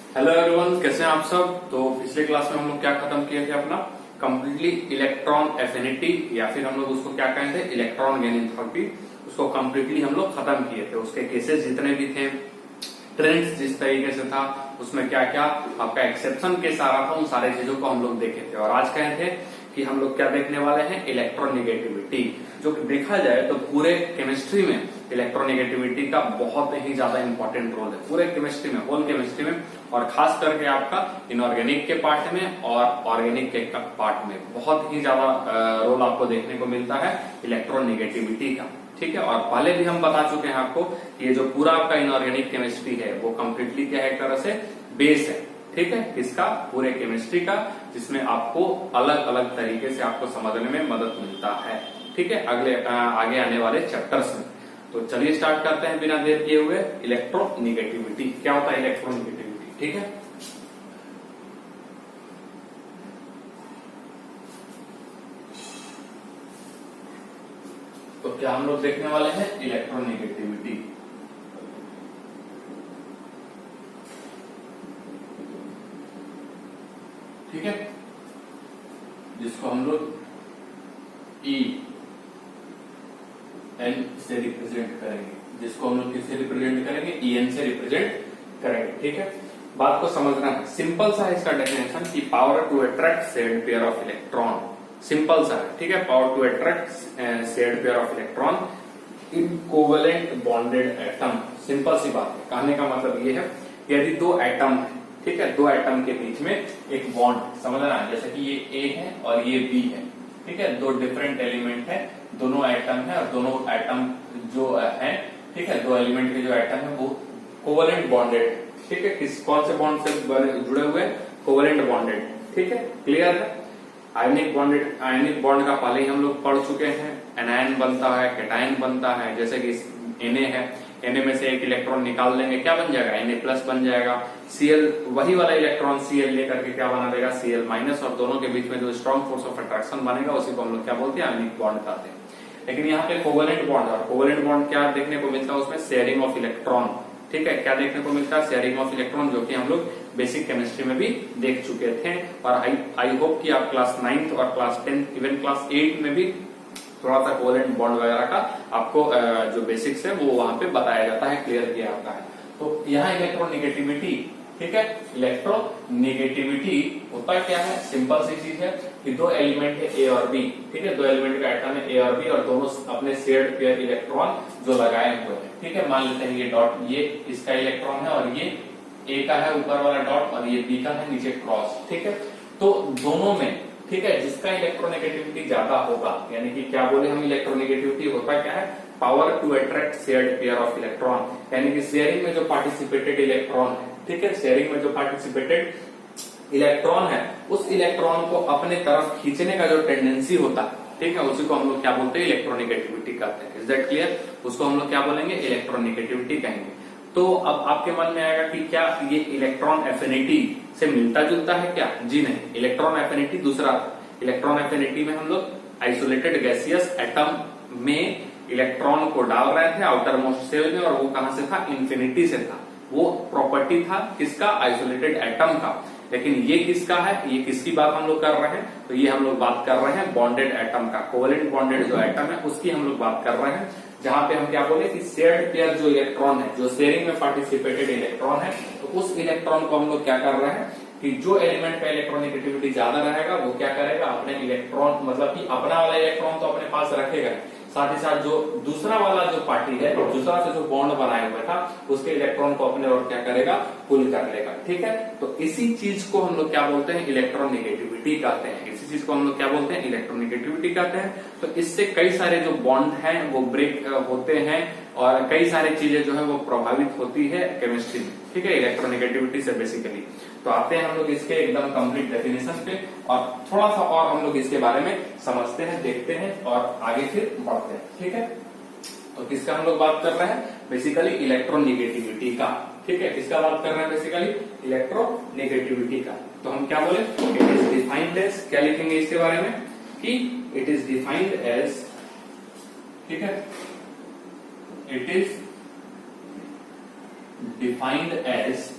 Hello everyone, कैसे हैं आप सब। तो पिछले क्लास में हम लोग क्या खत्म किए थे अपना कंप्लीटली इलेक्ट्रॉन एफिनिटी, या फिर हम लोग उसको क्या कहे थे इलेक्ट्रॉन गेन एंथैल्पी। उसको कंप्लीटली हम लोग खत्म किए थे। उसके केसेस जितने भी थे, ट्रेंड्स जिस तरीके से था, उसमें क्या क्या आपका एक्सेप्शन केस आ रहा था, उन सारी चीजों को हम लोग देखे थे। और आज कहे थे कि हम लोग क्या देखने वाले हैं, इलेक्ट्रोनेगेटिविटी। जो कि देखा जाए तो पूरे केमिस्ट्री में इलेक्ट्रोनेगेटिविटी का बहुत ही ज्यादा इंपॉर्टेंट रोल है, पूरे केमिस्ट्री में, होल केमिस्ट्री में, और खास करके आपका इनऑर्गेनिक के पार्ट में और ऑर्गेनिक के पार्ट में बहुत ही ज्यादा रोल आपको देखने को मिलता है इलेक्ट्रोनेगेटिविटी का। ठीक है, और पहले भी हम बता चुके हैं आपको, ये जो पूरा आपका इनऑर्गेनिक केमिस्ट्री है वो कंप्लीटली क्या है, एक तरह से बेस है। ठीक है, किसका, पूरे केमिस्ट्री का, जिसमें आपको अलग अलग तरीके से आपको समझने में मदद मिलता है। ठीक है, आगे आने वाले चैप्टर्स में। तो चलिए स्टार्ट करते हैं बिना देर किए हुए। इलेक्ट्रोनेगेटिविटी क्या होता है, इलेक्ट्रोनेगेटिविटी। ठीक है, तो क्या हम लोग देखने वाले हैं, इलेक्ट्रोनेगेटिविटी। ठीक है, जिसको हम लोग EN से रिप्रेजेंट करेंगे, जिसको हम लोग किससे रिप्रेजेंट करेंगे, EN से रिप्रेजेंट करेंगे। ठीक है, बात को समझना है, सिंपल सा है इसका डेफिनेशन कि power to attract shared pair of electron. Simple सा है, ठीक है, power to attract shared pair of electron in covalent bonded atom. Simple सी बात है, कहने का मतलब ये है, यदि दो एटम है, ठीक है, दो एटम के बीच में एक बॉन्ड, समझना है, जैसे कि ये A है और ये B है। ठीक है, दो डिफरेंट एलिमेंट है, दोनों एटम है, और दोनों एटम जो है, ठीक है, दो एलिमेंट के जो एटम है वो कोवेलेंट बॉन्डेड है। ठीक है, किस कौन से बॉन्ड से जुड़े हुए, कोवेलेंट बॉन्डेड। ठीक है, क्लियर है। आयनिक बॉन्ड का पहले ही हम लोग पढ़ चुके हैं, एनायन बनता है, कैटायन बनता है। जैसे कि Na है, Na में से एक इलेक्ट्रॉन निकाल देंगे, क्या बन जाएगा, Na+ बन जाएगा। Cl वही वाला इलेक्ट्रॉन Cl लेकर के क्या बना देगा, Cl-, और दोनों के बीच में जो स्ट्रॉन्ग फोर्स ऑफ अट्रैक्शन बनेगा उसी को हम लोग क्या बोलते हैं, आयनिक बॉन्ड कहते हैं। लेकिन यहाँ पे कोवेलेंट बॉन्ड, और कोवेलेंट बॉन्ड क्या देखने को मिलता है उसमें, शेयरिंग ऑफ इलेक्ट्रॉन। ठीक है, क्या देखने को मिलता है, शेयरिंग ऑफ इलेक्ट्रॉन, जो कि हम लोग बेसिक केमिस्ट्री में भी देख चुके थे। और आई होप कि आप क्लास 9th और क्लास 10th, इवन क्लास 8 में भी थोड़ा सा कोवेलेंट बॉन्ड वगैरह का आपको जो बेसिक्स है वो वहां पे बताया जाता है, क्लियर किया जाता है। तो यहाँ इलेक्ट्रोनेगेटिविटी, ठीक है, इलेक्ट्रोनेगेटिविटी होता क्या है, सिंपल सी चीज है कि दो एलिमेंट है A और B। ठीक है, दो एलिमेंट का एटम है A और B, और दोनों अपने शेयर्ड पेयर इलेक्ट्रॉन जो लगाए हुए हैं। ठीक है, मान लेते हैं ये डॉट, ये इसका इलेक्ट्रॉन है, और ये A का है ऊपर वाला डॉट, और ये B का है नीचे क्रॉस। ठीक है, तो दोनों में, ठीक है, जिसका इलेक्ट्रोनेगेटिविटी ज्यादा होगा, यानी कि क्या बोले हम, इलेक्ट्रोनेगेटिविटी होता क्या है, power to attract shared pair of electron. यानी कि शेयरिंग में जो पार्टिसिपेटेड इलेक्ट्रॉन है, ठीक है, शेयरिंग में जो पार्टिसिपेटेड इलेक्ट्रॉन है, उस इलेक्ट्रॉन को अपने तरफ खींचने का जो टेंडेंसी होता है, ठीक है, उसी को हम लोग क्या बोलते हैं, इलेक्ट्रोनेगेटिविटी कहते हैं। इज दैट क्लियर, उसको हम लोग क्या बोलेंगे, इलेक्ट्रोनेगेटिविटी कहेंगे। तो अब आपके मन में आएगा कि क्या ये इलेक्ट्रॉन एफिनिटी से मिलता जुलता है क्या, जी नहीं, इलेक्ट्रॉन एफिनिटी दूसरा। इलेक्ट्रॉन एफिनिटी में हम लोग आइसोलेटेड गैसियस एटम में इलेक्ट्रॉन को डाल रहे थे आउटर मोस्ट शेल में, और वो कहां से था, इन्फिनिटी से था। वो प्रॉपर्टी था किसका, आइसोलेटेड एटम का। लेकिन ये किसका है, ये किसकी बात हम लोग कर रहे हैं, तो ये हम लोग बात कर रहे हैं बॉन्डेड एटम का, कोवेलेंट बॉन्डेड जो एटम है उसकी हम लोग बात कर रहे हैं। जहां पे हम क्या बोले कि शेयर्ड पेयर जो इलेक्ट्रॉन है, जो शेयरिंग में पार्टिसिपेटेड इलेक्ट्रॉन है, तो उस इलेक्ट्रॉन को हम लोग क्या कर रहे हैं कि जो एलिमेंट का इलेक्ट्रोनेगेटिविटी ज्यादा रहेगा वो क्या करेगा, अपने इलेक्ट्रॉन, मतलब कि अपना वाला इलेक्ट्रॉन तो अपने पास रखेगा, साथ ही साथ जो दूसरा वाला जो पार्टी है, दूसरा से जो बॉन्ड बनाया हुआ था, उसके इलेक्ट्रॉन को अपने और क्या करेगा, पुल कर लेगा। ठीक है, तो इसी चीज को हम लोग क्या बोलते हैं, इलेक्ट्रोनेगेटिविटी कहते हैं। इसी चीज को हम लोग क्या बोलते हैं, इलेक्ट्रोनेगेटिविटी कहते हैं। तो इससे कई सारे जो बॉन्ड हैं वो ब्रेक होते हैं, और कई सारी चीजें जो है वो प्रभावित होती है केमिस्ट्री में। ठीक है, इलेक्ट्रोनेगेटिविटी से बेसिकली। तो आते हैं हम लोग इसके एकदम कंप्लीट डेफिनेशन पे, और थोड़ा सा और हम लोग इसके बारे में समझते हैं, देखते हैं, और आगे फिर बढ़ते हैं। ठीक है, तो किसका हम लोग बात कर रहे हैं, बेसिकली इलेक्ट्रोनेगेटिविटी का। ठीक है, किसका बात कर रहे हैं, बेसिकली इलेक्ट्रोनेगेटिविटी का। तो हम क्या बोले, इट इज डिफाइंड एज, क्या लिखेंगे इसके बारे में, कि इट इज डिफाइंड एज, ठीक है, it is defined as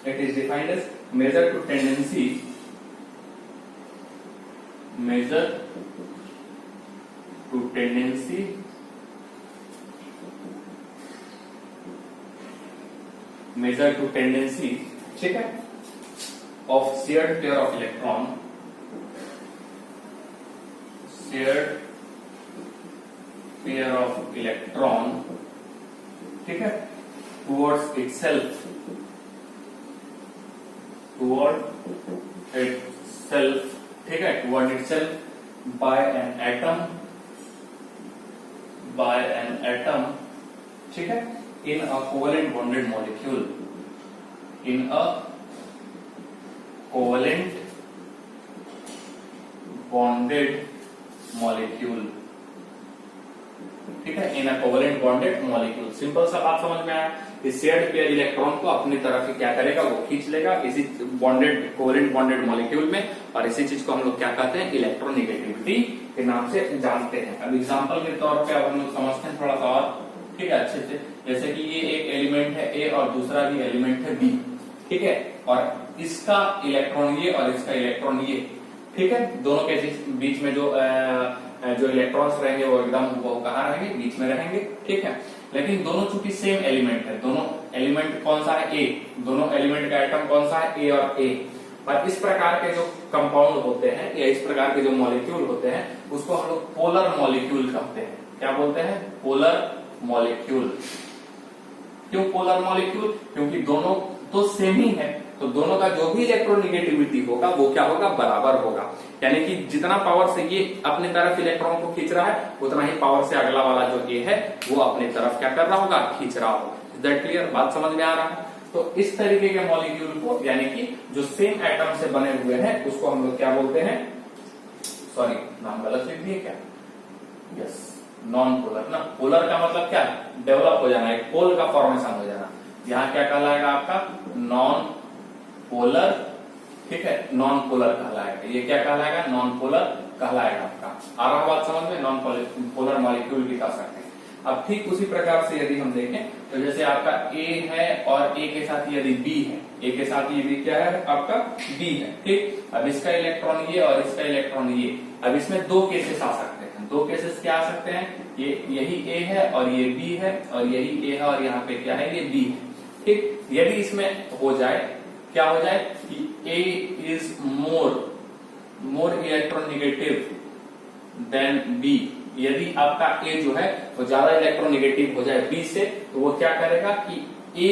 It is defined as measure to tendency measure to tendency ठीक है of shared pair of electron ठीक है towards itself ठीक है toward itself by an atom ठीक है in a covalent bonded molecule ठीक है in a covalent bonded molecule. Simple सा बात समझ में आया। इस शेयर्ड पेयर इलेक्ट्रॉन को अपनी तरफ ही क्या करेगा, वो खींच लेगा इसी कोवेलेंट बॉन्डेड मॉलिक्यूल में, और इसी चीज को हम लोग क्या कहते हैं, इलेक्ट्रोनेगेटिविटी के नाम से जानते हैं। अब एग्जांपल के तौर पे अब हम लोग समझते हैं थोड़ा सा और, ठीक है अच्छे से। जैसे कि ये एक एलिमेंट है ए और दूसरा भी एलिमेंट है बी, ठीक है, और इसका इलेक्ट्रॉन ये और इसका इलेक्ट्रॉन ये, ठीक है, दोनों के बीच में जो इलेक्ट्रॉन्स रहेंगे वो एकदम वो कहाँ रहेंगे, बीच में रहेंगे, ठीक है। लेकिन दोनों चूंकि सेम एलिमेंट है, दोनों एलिमेंट कौन सा है, ए, दोनों एलिमेंट का एटम कौन सा है, ए और ए। पर इस प्रकार के जो कंपाउंड होते हैं या इस प्रकार के जो मॉलिक्यूल होते हैं उसको हम लोग पोलर मॉलिक्यूल कहते हैं। क्या बोलते हैं, पोलर मॉलिक्यूल। क्यों पोलर मॉलिक्यूल, क्योंकि दोनों तो सेम ही है, तो दोनों का जो भी इलेक्ट्रोनेगेटिविटी होगा वो क्या होगा, बराबर होगा। यानी कि जितना पावर से ये अपनी तरफ इलेक्ट्रॉन को खींच रहा है उतना ही पावर से अगला वाला जो ए है वो अपनी तरफ क्या कर रहा होगा, खींच रहा होगा। इज दैट क्लियर, बात समझ में आ रहा है। तो इस तरीके के मॉलिक्यूल को, यानी कि जो सेम एटम से बने हुए हैं उसको हम लोग क्या बोलते हैं, सॉरी नाम गलत लिख दिए क्या, यस नॉन पोलर ना। पोलर का मतलब क्या, डेवलप हो जाना, एक पोल का फॉर्मेशन हो जाना। यहाँ क्या कहलाएगा आपका, नॉन पोलर, ठीक है, नॉन पोलर कहलाएगा। ये क्या कहलाएगा, नॉन पोलर कहलाएगा आपका। आ रहा बात समझ में, नॉन पोलर मॉलिक्यूल भी कह सकते हैं। अब ठीक उसी प्रकार से यदि हम देखें तो जैसे आपका ए है और ए के साथ यदि बी है, ए के साथ ये भी क्या है आपका, बी है, ठीक। अब इसका इलेक्ट्रॉन ये और इसका इलेक्ट्रॉन ये, अब इसमें दो केसेस आ सकते हैं। दो केसेस क्या आ सकते हैं, ये यही ए है और ये बी है, और यही ए है और यहाँ पे क्या है, ये बी है, ठीक। यदि इसमें हो जाए, क्या हो जाए कि A is more electronegative than B, यदि आपका A जो है वो ज्यादा इलेक्ट्रोनेगेटिव हो जाए B से, तो वो क्या करेगा कि A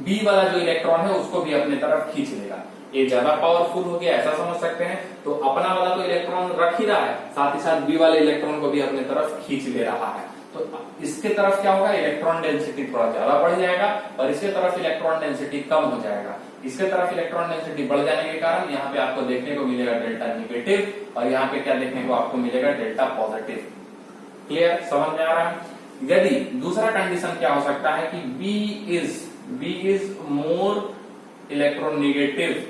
B वाला जो इलेक्ट्रॉन है उसको भी अपनी तरफ खींच लेगा। A ज्यादा पावरफुल हो गया ऐसा समझ सकते हैं, तो अपना वाला तो इलेक्ट्रॉन रख ही रहा है, साथ ही साथ B वाले इलेक्ट्रॉन को भी अपनी तरफ खींच ले रहा है। तो इसके तरफ क्या होगा, इलेक्ट्रॉन डेंसिटी थोड़ा ज्यादा बढ़ जाएगा और इसके तरफ इलेक्ट्रॉन डेंसिटी कम हो जाएगा। इसके तरफ इलेक्ट्रॉन डेंसिटी बढ़ जाने के कारण यहाँ पे आपको देखने को मिलेगा डेल्टा नेगेटिव, और यहाँ पे क्या देखने को आपको मिलेगा, डेल्टा पॉजिटिव। क्लियर, समझ में आ रहा है। यदि दूसरा कंडीशन क्या हो सकता है कि B is मोर इलेक्ट्रोनेगेटिव,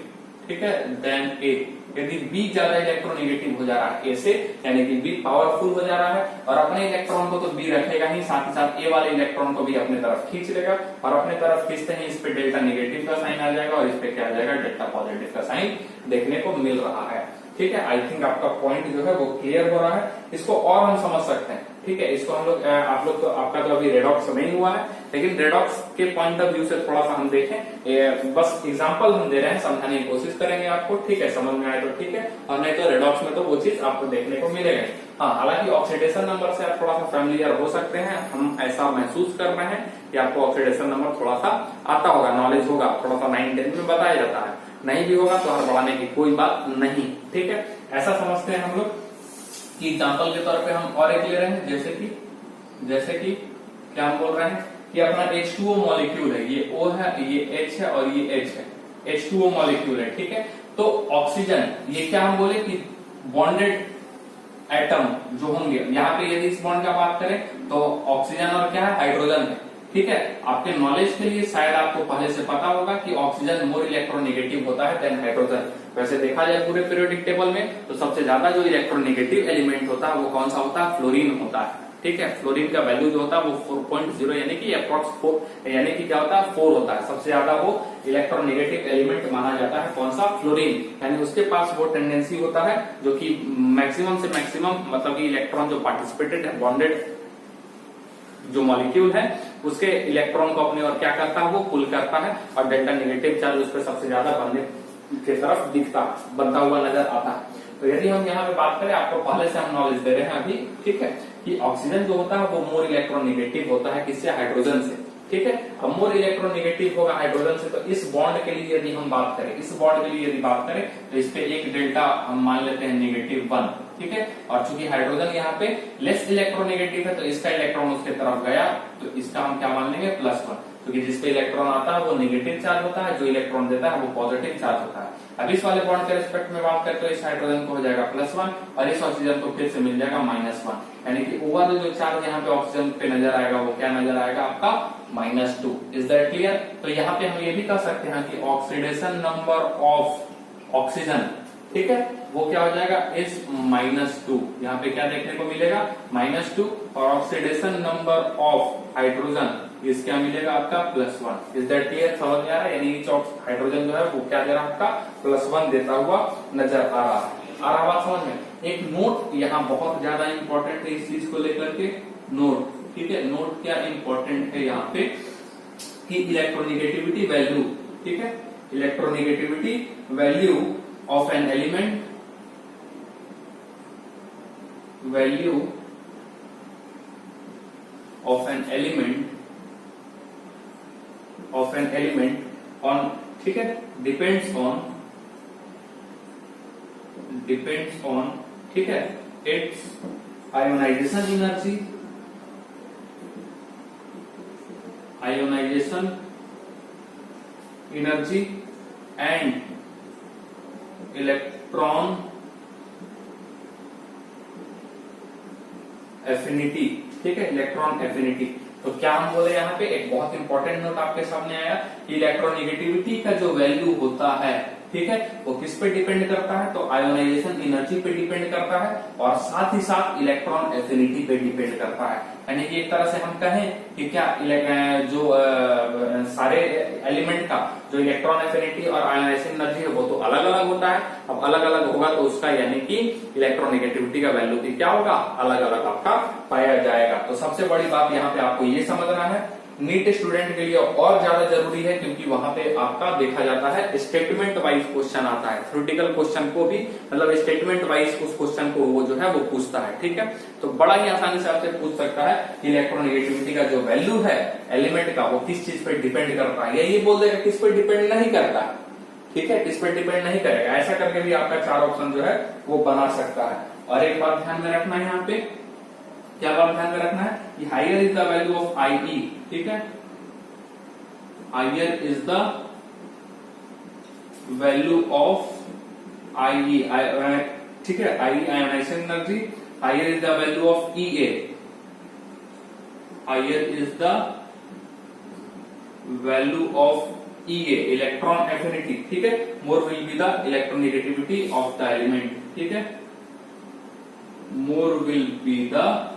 ठीक है, देन A। यदि B ज्यादा इलेक्ट्रोनेगेटिव हो जा रहा है A से, यानी कि B पावरफुल हो जा रहा है और अपने इलेक्ट्रॉन को तो B रखेगा ही, साथ ही साथ A वाले इलेक्ट्रॉन को भी अपनी तरफ खींच लेगा, और अपने तरफ खींचते ही इस पे डेल्टा नेगेटिव का साइन आ जाएगा और इस पे क्या आ जाएगा, डेल्टा पॉजिटिव का साइन देखने को मिल रहा है। ठीक है, आई थिंक आपका पॉइंट जो है वो क्लियर हो रहा है। इसको और हम समझ सकते हैं, ठीक है। इसको हम लोग आप लोग तो आपका तो अभी रेडॉक्स नहीं हुआ है, लेकिन रेडॉक्स के पॉइंट ऑफ व्यू से थोड़ा सा हम देखें, बस एग्जांपल हम दे रहे हैं, समझाने की कोशिश करेंगे आपको, ठीक है। समझ में आए तो ठीक है, और नहीं तो रेडॉक्स में तो वो चीज आपको देखने को मिलेगा। हाँ, हालांकि ऑक्सीडेशन नंबर से आप थोड़ा सा फैमिलियर हो सकते हैं, हम ऐसा महसूस कर रहे हैं कि आपको ऑक्सीडेशन नंबर थोड़ा सा आता होगा, नॉलेज होगा, थोड़ा सा 9-10 में बताया जाता है। नहीं भी होगा तो हड़बड़ाने की कोई बात नहीं, ठीक है। ऐसा समझते हैं हम लोग कि एग्जांपल के तौर पे हम और एक ले रहे हैं, जैसे कि क्या हम बोल रहे हैं कि अपना H2O मॉलिक्यूल है, ये O है, ये H है और ये H है, H2O मॉलिक्यूल है, ठीक है। तो ऑक्सीजन, ये क्या हम बोले कि बॉन्डेड एटम जो होंगे, यहाँ पे यदि इस बॉन्ड का बात करें तो ऑक्सीजन और क्या है, हाइड्रोजन है, ठीक है। आपके नॉलेज के लिए शायद आपको पहले से पता होगा कि ऑक्सीजन मोर इलेक्ट्रोनेगेटिव होता है देन हाइड्रोजन। वैसे देखा जाए पूरे पीरियोडिक टेबल में तो सबसे ज्यादा जो इलेक्ट्रोनेगेटिव एलिमेंट होता है वो कौन सा होता है, फ्लोरीन होता है, ठीक है। फ्लोरीन का वैल्यू जो होता है वो 4.0 यानी कि अप्रॉक्स 4 यानी कि क्या होता है 4 होता है। सबसे ज्यादा वो इलेक्ट्रोनेगेटिव एलिमेंट माना जाता है कौन सा, फ्लोरीन। यानी उसके पास वो टेंडेंसी होता है जो कि मैक्सिमम से मैक्सिमम मतलब कि इलेक्ट्रॉन जो पार्टिसिपेटेड है बॉन्डेड जो मॉलिक्यूल है उसके इलेक्ट्रॉन को अपने और क्या करता है वो पुल करता है और डेल्टा नेगेटिव चार्ज उस पर सबसे ज्यादा बनने की तरफ बनता हुआ नजर आता है। तो यदि हम यहाँ पे बात करें, आपको पहले से हम नॉलेज दे रहे हैं अभी, ठीक है, कि ऑक्सीजन जो होता है वो मोर इलेक्ट्रोनेगेटिव होता है किससे, हाइड्रोजन से, ठीक है। अब मोर इलेक्ट्रोनेगेटिव होगा हाइड्रोजन से, तो इस बॉन्ड के लिए यदि हम बात करें, इस बॉन्ड के लिए यदि बात करें तो इस पे एक डेल्टा हम मान लेते हैं -1, ठीक है। और चूंकि हाइड्रोजन यहाँ पे लेस इलेक्ट्रोनेगेटिव है तो इसका इलेक्ट्रॉन उसके तरफ गया तो इसका हम क्या मान लेंगे +1, क्योंकि जिसपे इलेक्ट्रॉन आता है वो नेगेटिव चार्ज होता है, जो इलेक्ट्रॉन देता है वो पॉजिटिव चार्ज होता है। अब इस वाले बॉन्ड के रिस्पेक्ट में बात करें तो इस हाइड्रोजन को हो जाएगा +1 और इस ऑक्सीजन को फिर से मिल जाएगा -1, यानी कि ओवरऑल जो चार्ज यहाँ पे ऑक्सीजन पे नजर आएगा वो क्या नजर आएगा आपका -2। Is that clear? तो यहाँ पे हम ये भी कह सकते हैं कि ऑक्सीडेशन नंबर ऑफ ऑक्सीजन, ठीक है, वो क्या हो जाएगा इस -2। यहाँ पे क्या देखने को मिलेगा -2 और ऑक्सीडेशन नंबर ऑफ हाइड्रोजन इस क्या मिलेगा आपका +1। Is that clear? समझ में आ रहा है? यानी हाइड्रोजन जो है वो क्या दे रहा है आपका +1 देता हुआ नजर आ रहा है। आ रहा बात समझ में? एक नोट यहाँ बहुत ज्यादा इंपॉर्टेंट है इस चीज को लेकर के, नोट, ठीक है। नोट क्या इंपॉर्टेंट है यहाँ पे कि इलेक्ट्रोनेगेटिविटी वैल्यू, ठीक है, electronegativity value of an element, value of an element on, ठीक है, depends on, ठीक है, its ionization energy and electron affinity, ठीक है, इलेक्ट्रॉन एफिनिटी। तो क्या हम बोले यहाँ पे एक बहुत इंपॉर्टेंट नोट आपके सामने आया कि इलेक्ट्रोनेगेटिविटी का जो वैल्यू होता है, ठीक है, वो किस पे डिपेंड करता है, तो आयोनाइजेशन एनर्जी पे डिपेंड करता है और साथ ही साथ इलेक्ट्रॉन एफिनिटी पे डिपेंड करता है। यानी कि एक तरह से हम कहें कि क्या जो सारे एलिमेंट का जो इलेक्ट्रॉन एफिनिटी और आयोनाइजेशन एनर्जी है वो तो अलग अलग होता है। अब अलग अलग होगा तो उसका यानी कि इलेक्ट्रोनेगेटिविटी का वैल्यू भी क्या होगा, अलग अलग आपका पाया जाएगा। तो सबसे बड़ी बात यहाँ पे आपको ये समझना है, नीट स्टूडेंट के लिए और ज्यादा जरूरी है क्योंकि वहां पे आपका देखा जाता है स्टेटमेंट वाइज क्वेश्चन आता है, थ्योरेटिकल क्वेश्चन को भी मतलब स्टेटमेंट वाइज उस क्वेश्चन को वो जो है वो पूछता है, ठीक है। तो बड़ा ही आसानी से आपसे पूछ सकता है कि इलेक्ट्रोनेगेटिविटी का जो वैल्यू है एलिमेंट का वो किस चीज पे डिपेंड करता है, या ये बोल देगा किस पे डिपेंड नहीं करता, ठीक है, किस पे डिपेंड नहीं करेगा। ऐसा करके भी आपका 4 ऑप्शन जो है वो बना सकता है। और एक बात ध्यान में रखना है, यहाँ पे क्या बात ध्यान में रखना है कि higher is the value of IE, ठीक है, higher is the value of IE, ठीक है, IE ionization energy, higher is the value of EA, higher is the value of EA electron affinity, ठीक है, more will be the electronegativity of the element, ठीक है, more will be the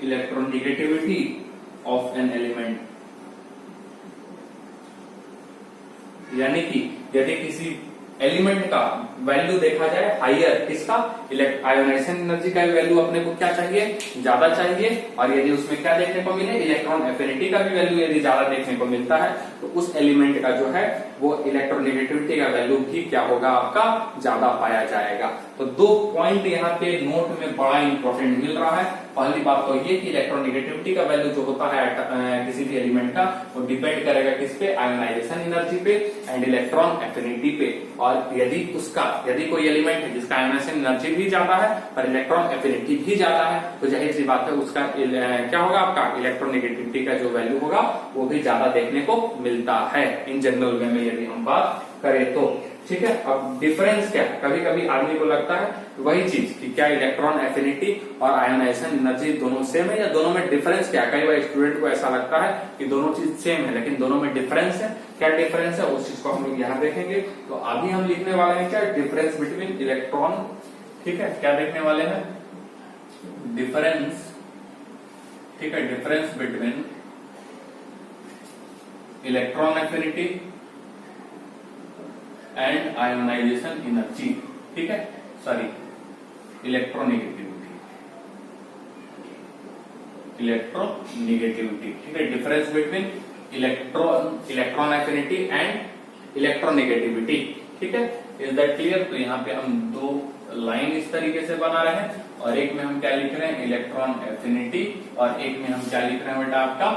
electronegativity of an element. यानी कि यदि किसी element का value देखा जाए हायर, किसका, आयोनाइजेशन एनर्जी का वैल्यू अपने को क्या चाहिए, ज्यादा चाहिए, और यदि उसमें क्या देखने को मिले, इलेक्ट्रॉन एफिनिटी का भी वैल्यू यदि ज्यादा देखने को मिलता है तो उस एलिमेंट का जो है वो इलेक्ट्रोनेगेटिविटी का वैल्यू भी क्या होगा आपका ज्यादा पाया जाएगा। तो 2 पॉइंट यहाँ पे नोट में बड़ा इंपॉर्टेंट मिल रहा है। पहली बात तो ये कि इलेक्ट्रोनेगेटिविटी का वैल्यू जो होता है किसी भी एलिमेंट का वो डिपेंड करेगा किस पे, आयोनाइजेशन एनर्जी पे एंड इलेक्ट्रॉन एफिनिटी पे। और यदि कोई एलिमेंट है जिसका आयोनाइजेशन एनर्जी भी ज्यादा है और इलेक्ट्रॉन एफिनिटी भी ज्यादा है तो जाहिर सी बात है उसका क्या होगा, आपका इलेक्ट्रोनेगेटिविटी का जो वैल्यू होगा वो भी ज्यादा देखने को मिलता है इन जनरल वे में यदि हम बात करें तो, ठीक है। अब डिफरेंस क्या है, कभी कभी आदमी को लगता है वही चीज कि क्या इलेक्ट्रॉन एफिनिटी और आयोनाइजेशन एनर्जी दोनों सेम है या दोनों में डिफरेंस क्या है। कई बार स्टूडेंट को ऐसा लगता है कि दोनों चीज सेम है लेकिन दोनों में डिफरेंस है। क्या डिफरेंस है उस चीज को हम लोग यहाँ देखेंगे। तो अभी हम लिखने वाले हैं क्या, डिफरेंस बिटवीन इलेक्ट्रॉन, ठीक है, क्या देखने वाले हैं, डिफरेंस ठीक है, difference between electron affinity and ionization energy, ठीक है, सॉरी इलेक्ट्रोनेगेटिविटी, ठीक है, difference between electron affinity and electronegativity, ठीक है, इज दैट क्लियर। तो यहाँ पे हम दो लाइन इस तरीके से बना रहे हैं और एक में हम क्या लिख रहे हैं, इलेक्ट्रॉन एफिनिटी, और एक में हम क्या लिख रहे हैं बेटा आपका,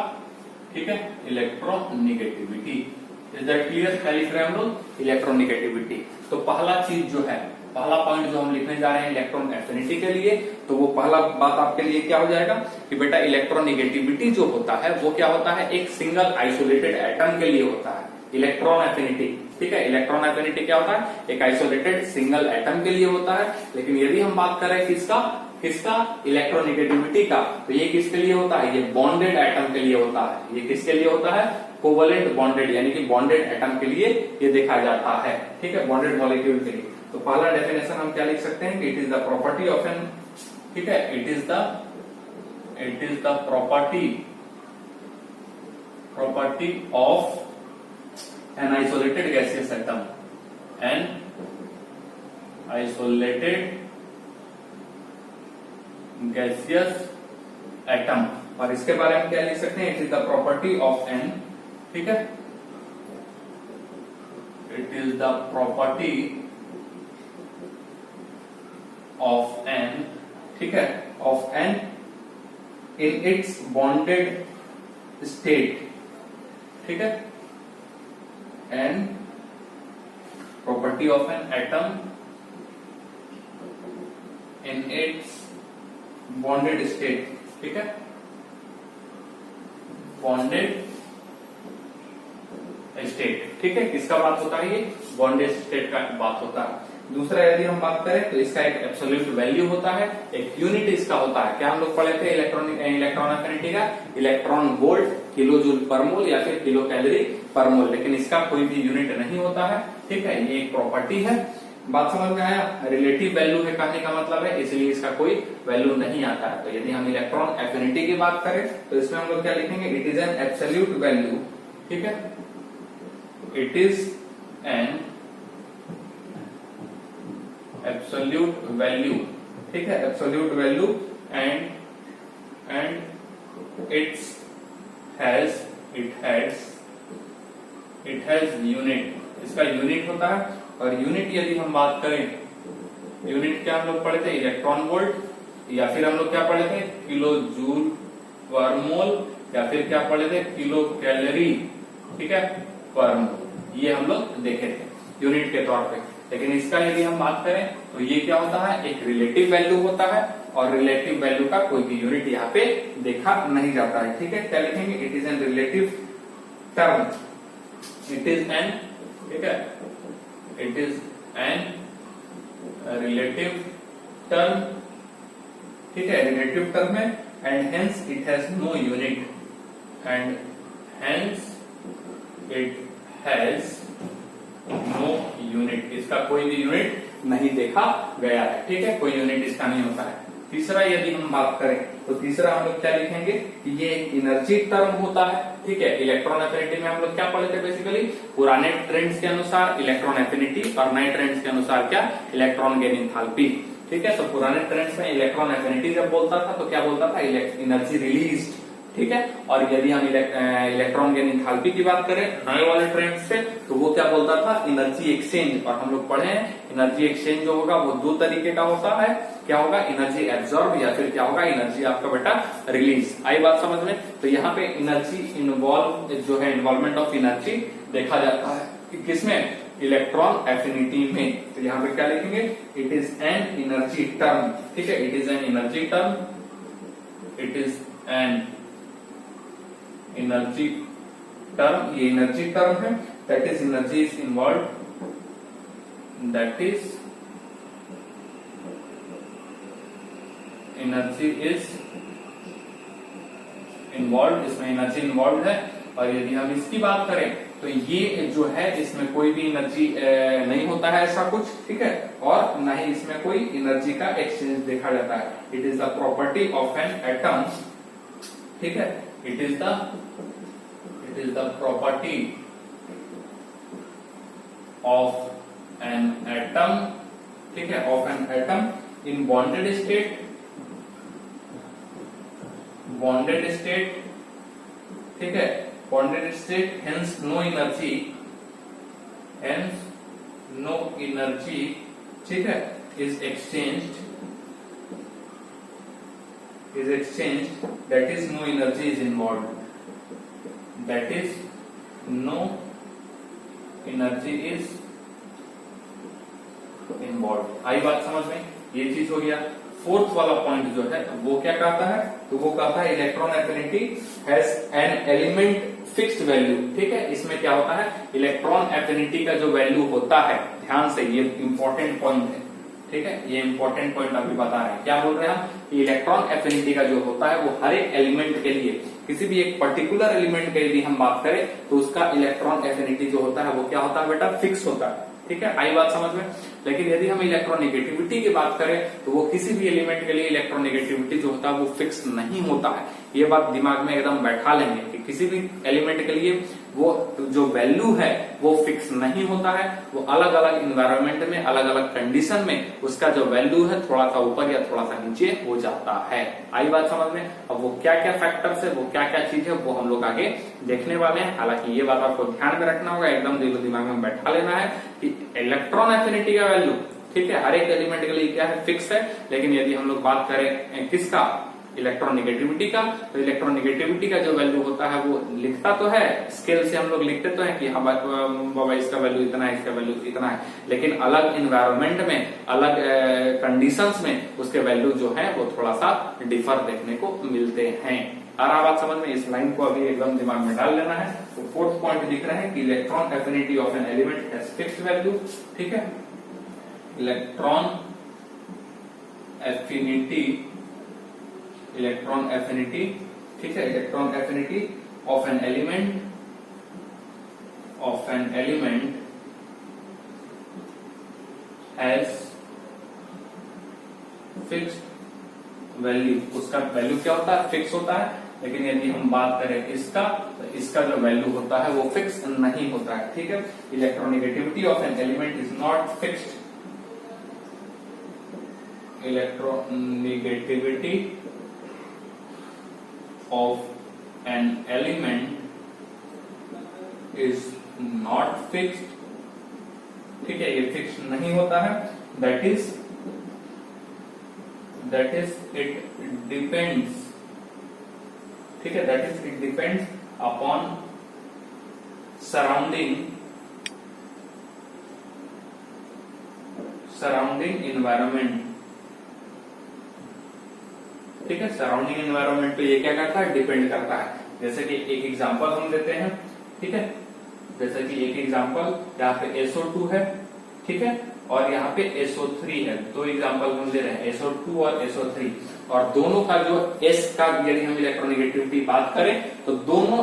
ठीक है, इलेक्ट्रोनेगेटिविटी। इज दैट क्लियर, क्या लिख रहे हैं हम लोग, इलेक्ट्रोनेगेटिविटी। तो पहला चीज जो है, पहला पॉइंट जो हम लिखने जा रहे हैं इलेक्ट्रॉन एफिनिटी के लिए, तो वो पहला बात आपके लिए क्या हो जाएगा कि बेटा इलेक्ट्रोनेगेटिविटी जो होता है वो क्या होता है, एक सिंगल आइसोलेटेड एटम के लिए होता है इलेक्ट्रॉन एफिनिटी, ठीक है। इलेक्ट्रॉन एफिनिटी क्या होता है, एक आइसोलेटेड सिंगल एटम के लिए होता है। लेकिन यदि हम बात करें किसका इलेक्ट्रोनेगेटिविटी का, तो ये किसके लिए होता है, ये बॉन्डेड एटम के लिए होता है। ये किसके लिए होता है, कोवलेंट बॉन्डेड, यानी कि बॉन्डेड एटम के लिए ये देखा जाता है, ठीक है, बॉन्डेड मॉलिक्यूल के लिए। तो पहला डेफिनेशन हम क्या लिख सकते हैं कि it is the property of an, ठीक है, it is the property of an isolated gaseous atom, an isolated gaseous atom, और इसके बारे में क्या लिख सकते हैं, it is the property of an, ठीक है, it is the property of an, ठीक है, of an in its bonded state, ठीक है, and property of an atom in its bonded state, ठीक है, बॉन्डेड स्टेट, ठीक है, किसका बात होता है, ये बॉन्डेड स्टेट का बात होता है। दूसरा यदि हम बात करें तो इसका एक एब्सोल्यूट वैल्यू होता है, एक यूनिट इसका होता है। क्या हम लोग पढ़े थे इलेक्ट्रॉन एफिनिटी का, electron volt, kilo joule per mole या फिर किलो कैलोरी पर मोल, लेकिन इसका कोई भी यूनिट नहीं होता है, ठीक है, ये एक प्रॉपर्टी है। बात समझ में आया, रिलेटिव वैल्यू है कहने का मतलब है, इसलिए इसका कोई वैल्यू नहीं आता है। तो यदि हम इलेक्ट्रॉन एफिनिटी की बात करें तो इसमें हम लोग क्या लिखेंगे, it is an absolute value, ठीक है, it is an absolute value, ठीक है, absolute value and it has unit, इसका यूनिट होता है। और यूनिट यदि हम बात करें, यूनिट क्या हम लोग पढ़े थे, इलेक्ट्रॉन वोल्ट, या फिर हम लोग क्या पढ़े थे, किलो जूल पर मोल, या फिर क्या पढ़े थे, किलो कैलोरी, ठीक है, पर मोल, ये हम लोग देखे थे यूनिट के तौर पे। लेकिन इसका यदि हम बात करें तो ये क्या होता है, एक रिलेटिव वैल्यू होता है, और रिलेटिव वैल्यू का कोई भी यूनिट यहाँ पे देखा नहीं जाता है, ठीक है। क्या लिखेंगे, it is an relative term, it is an, ठीक है, it is an relative term, ठीक है, रिलेटिव टर्म है, and hence it has no unit, and hence it has no unit, इसका कोई भी यूनिट नहीं देखा गया है, ठीक है, कोई यूनिट इसका नहीं होता है। तीसरा यदि हम बात करें तो तीसरा हम लोग क्या लिखेंगे कि ये एक एनर्जी टर्म होता है, ठीक है। इलेक्ट्रॉन एफिनिटी में हम लोग क्या पढ़े थे, बेसिकली पुराने ट्रेंड्स के अनुसार इलेक्ट्रॉन एफिनिटी, और नए ट्रेंड्स के अनुसार क्या, इलेक्ट्रॉन गेन एंथैल्पी, ठीक है। तो पुराने ट्रेंड्स में इलेक्ट्रॉन एफिनिटी जब बोलता था तो क्या बोलता था, एनर्जी रिलीज्ड, ठीक है। और यदि हम इलेक्ट्रॉन गेन एंथैल्पी की बात करें नए वाले ट्रेंड से, तो वो क्या बोलता था, एनर्जी एक्सचेंज। और हम लोग पढ़े हैं एनर्जी एक्सचेंज जो होगा वो दो तरीके का होता है, क्या होगा, एनर्जी एब्जॉर्ब, या फिर क्या होगा, एनर्जी आपका बेटा रिलीज। आई बात समझ में। तो यहाँ पे एनर्जी इन्वॉल्व जो है, इन्वॉल्वमेंट ऑफ एनर्जी देखा जाता है किसमें, इलेक्ट्रॉन एफिनिटी में। तो यहाँ पे क्या लिखेंगे, it is N energy term, ठीक है, it is N energy term, it is N energy term, ये एनर्जी टर्म है, that is energy is involve, that is energy is involve, इसमें एनर्जी इन्वॉल्व है। और यदि हम इसकी बात करें तो ये जो है इसमें कोई भी एनर्जी नहीं होता है ऐसा कुछ, ठीक है, और न ही इसमें कोई एनर्जी का एक्सचेंज देखा जाता है। It is the property of an atom, ठीक है, it is the property of an atom, ठीक है, of an atom in bonded state, ठीक है, bonded state, hence no energy, ठीक है, is exchanged, that is no energy is involved, that is no energy is involved। आई बात समझ में, ये चीज हो गया। फोर्थ वाला पॉइंट जो है वो क्या कहता है, तो वो कहता है electron affinity has an element fixed value, ठीक है। इसमें क्या होता है, इलेक्ट्रॉन एफिनिटी का जो वैल्यू होता है, ध्यान से ये इंपॉर्टेंट पॉइंट है, ठीक है, ये इंपॉर्टेंट पॉइंट अभी बता रहे हैं। क्या बोल रहे हैं हम, इलेक्ट्रॉन एफिनिटी का जो होता है वो हर एक एलिमेंट के लिए, किसी भी एक पर्टिकुलर एलिमेंट के यदि हम बात करें तो उसका इलेक्ट्रॉन एफिनिटी जो होता है वो क्या होता है बेटा, फिक्स होता है, ठीक है, आई बात समझ में। लेकिन यदि हम इलेक्ट्रोनेगेटिविटी की बात करें तो वो किसी भी एलिमेंट के लिए इलेक्ट्रोनेगेटिविटी जो होता है वो फिक्स नहीं होता है। ये बात दिमाग में एकदम बैठा लेंगे कि किसी भी एलिमेंट के लिए वो जो वैल्यू है वो फिक्स नहीं होता है, वो अलग अलग इन्वायरमेंट में, अलग अलग कंडीशन में उसका जो वैल्यू है थोड़ा सा ऊपर या थोड़ा सा नीचे हो जाता है। आई बात समझ में। अब वो क्या क्या फैक्टर्स है, वो क्या क्या चीज है, वो हम लोग आगे देखने वाले हैं। हालांकि ये बात आपको ध्यान में रखना होगा, एकदम दिलो दिमाग में बैठा लेना है कि इलेक्ट्रॉन एफिनिटी का वैल्यू, ठीक है, हर एक एलिमेंट के लिए क्या है, फिक्स है। लेकिन यदि हम लोग बात करें किसका, इलेक्ट्रोनेगेटिविटी का, तो इलेक्ट्रोनेगेटिविटी का जो वैल्यू होता है वो लिखता तो है स्केल से, हम लोग लिखते तो है कि हाँ बाबा इसका वैल्यू इतना है, इसका वैल्यू इतना है, लेकिन अलग इन्वायरमेंट में, अलग कंडीशंस में उसके वैल्यू जो है वो थोड़ा सा डिफर देखने को मिलते हैं। आ रहा बात समझ में, इस लाइन को अभी एकदम दिमाग में डाल लेना है। तो फोर्थ पॉइंट लिख रहे हैं कि electron affinity of an element has fixed value, ठीक है, इलेक्ट्रॉन एफिनिटी, ठीक है, electron affinity of an element has fixed value, उसका वैल्यू क्या होता है, फिक्स होता है। लेकिन यदि हम बात करें इसका, तो इसका जो वैल्यू होता है वो फिक्स नहीं होता है, ठीक है। Electronegativity of an element is not fixed, electronegativity of an element is not fixed, ठीक है, ये फिक्स नहीं होता है। that is it depends, ठीक है, that is it depends upon surrounding environment, ठीक है, सराउंडिंग एनवायरनमेंट पे ये क्या करता है, डिपेंड करता है। जैसे कि एक एग्जांपल हम देते हैं, ठीक है, जैसे कि एक एग्जांपल यहाँ पे SO2 है, ठीक है, और यहाँ पे SO3 है। दो एग्जांपल हम दे रहे हैं, SO2 और SO3, और दोनों का जो S का यदि हम इलेक्ट्रोनेगेटिविटी बात करें तो दोनों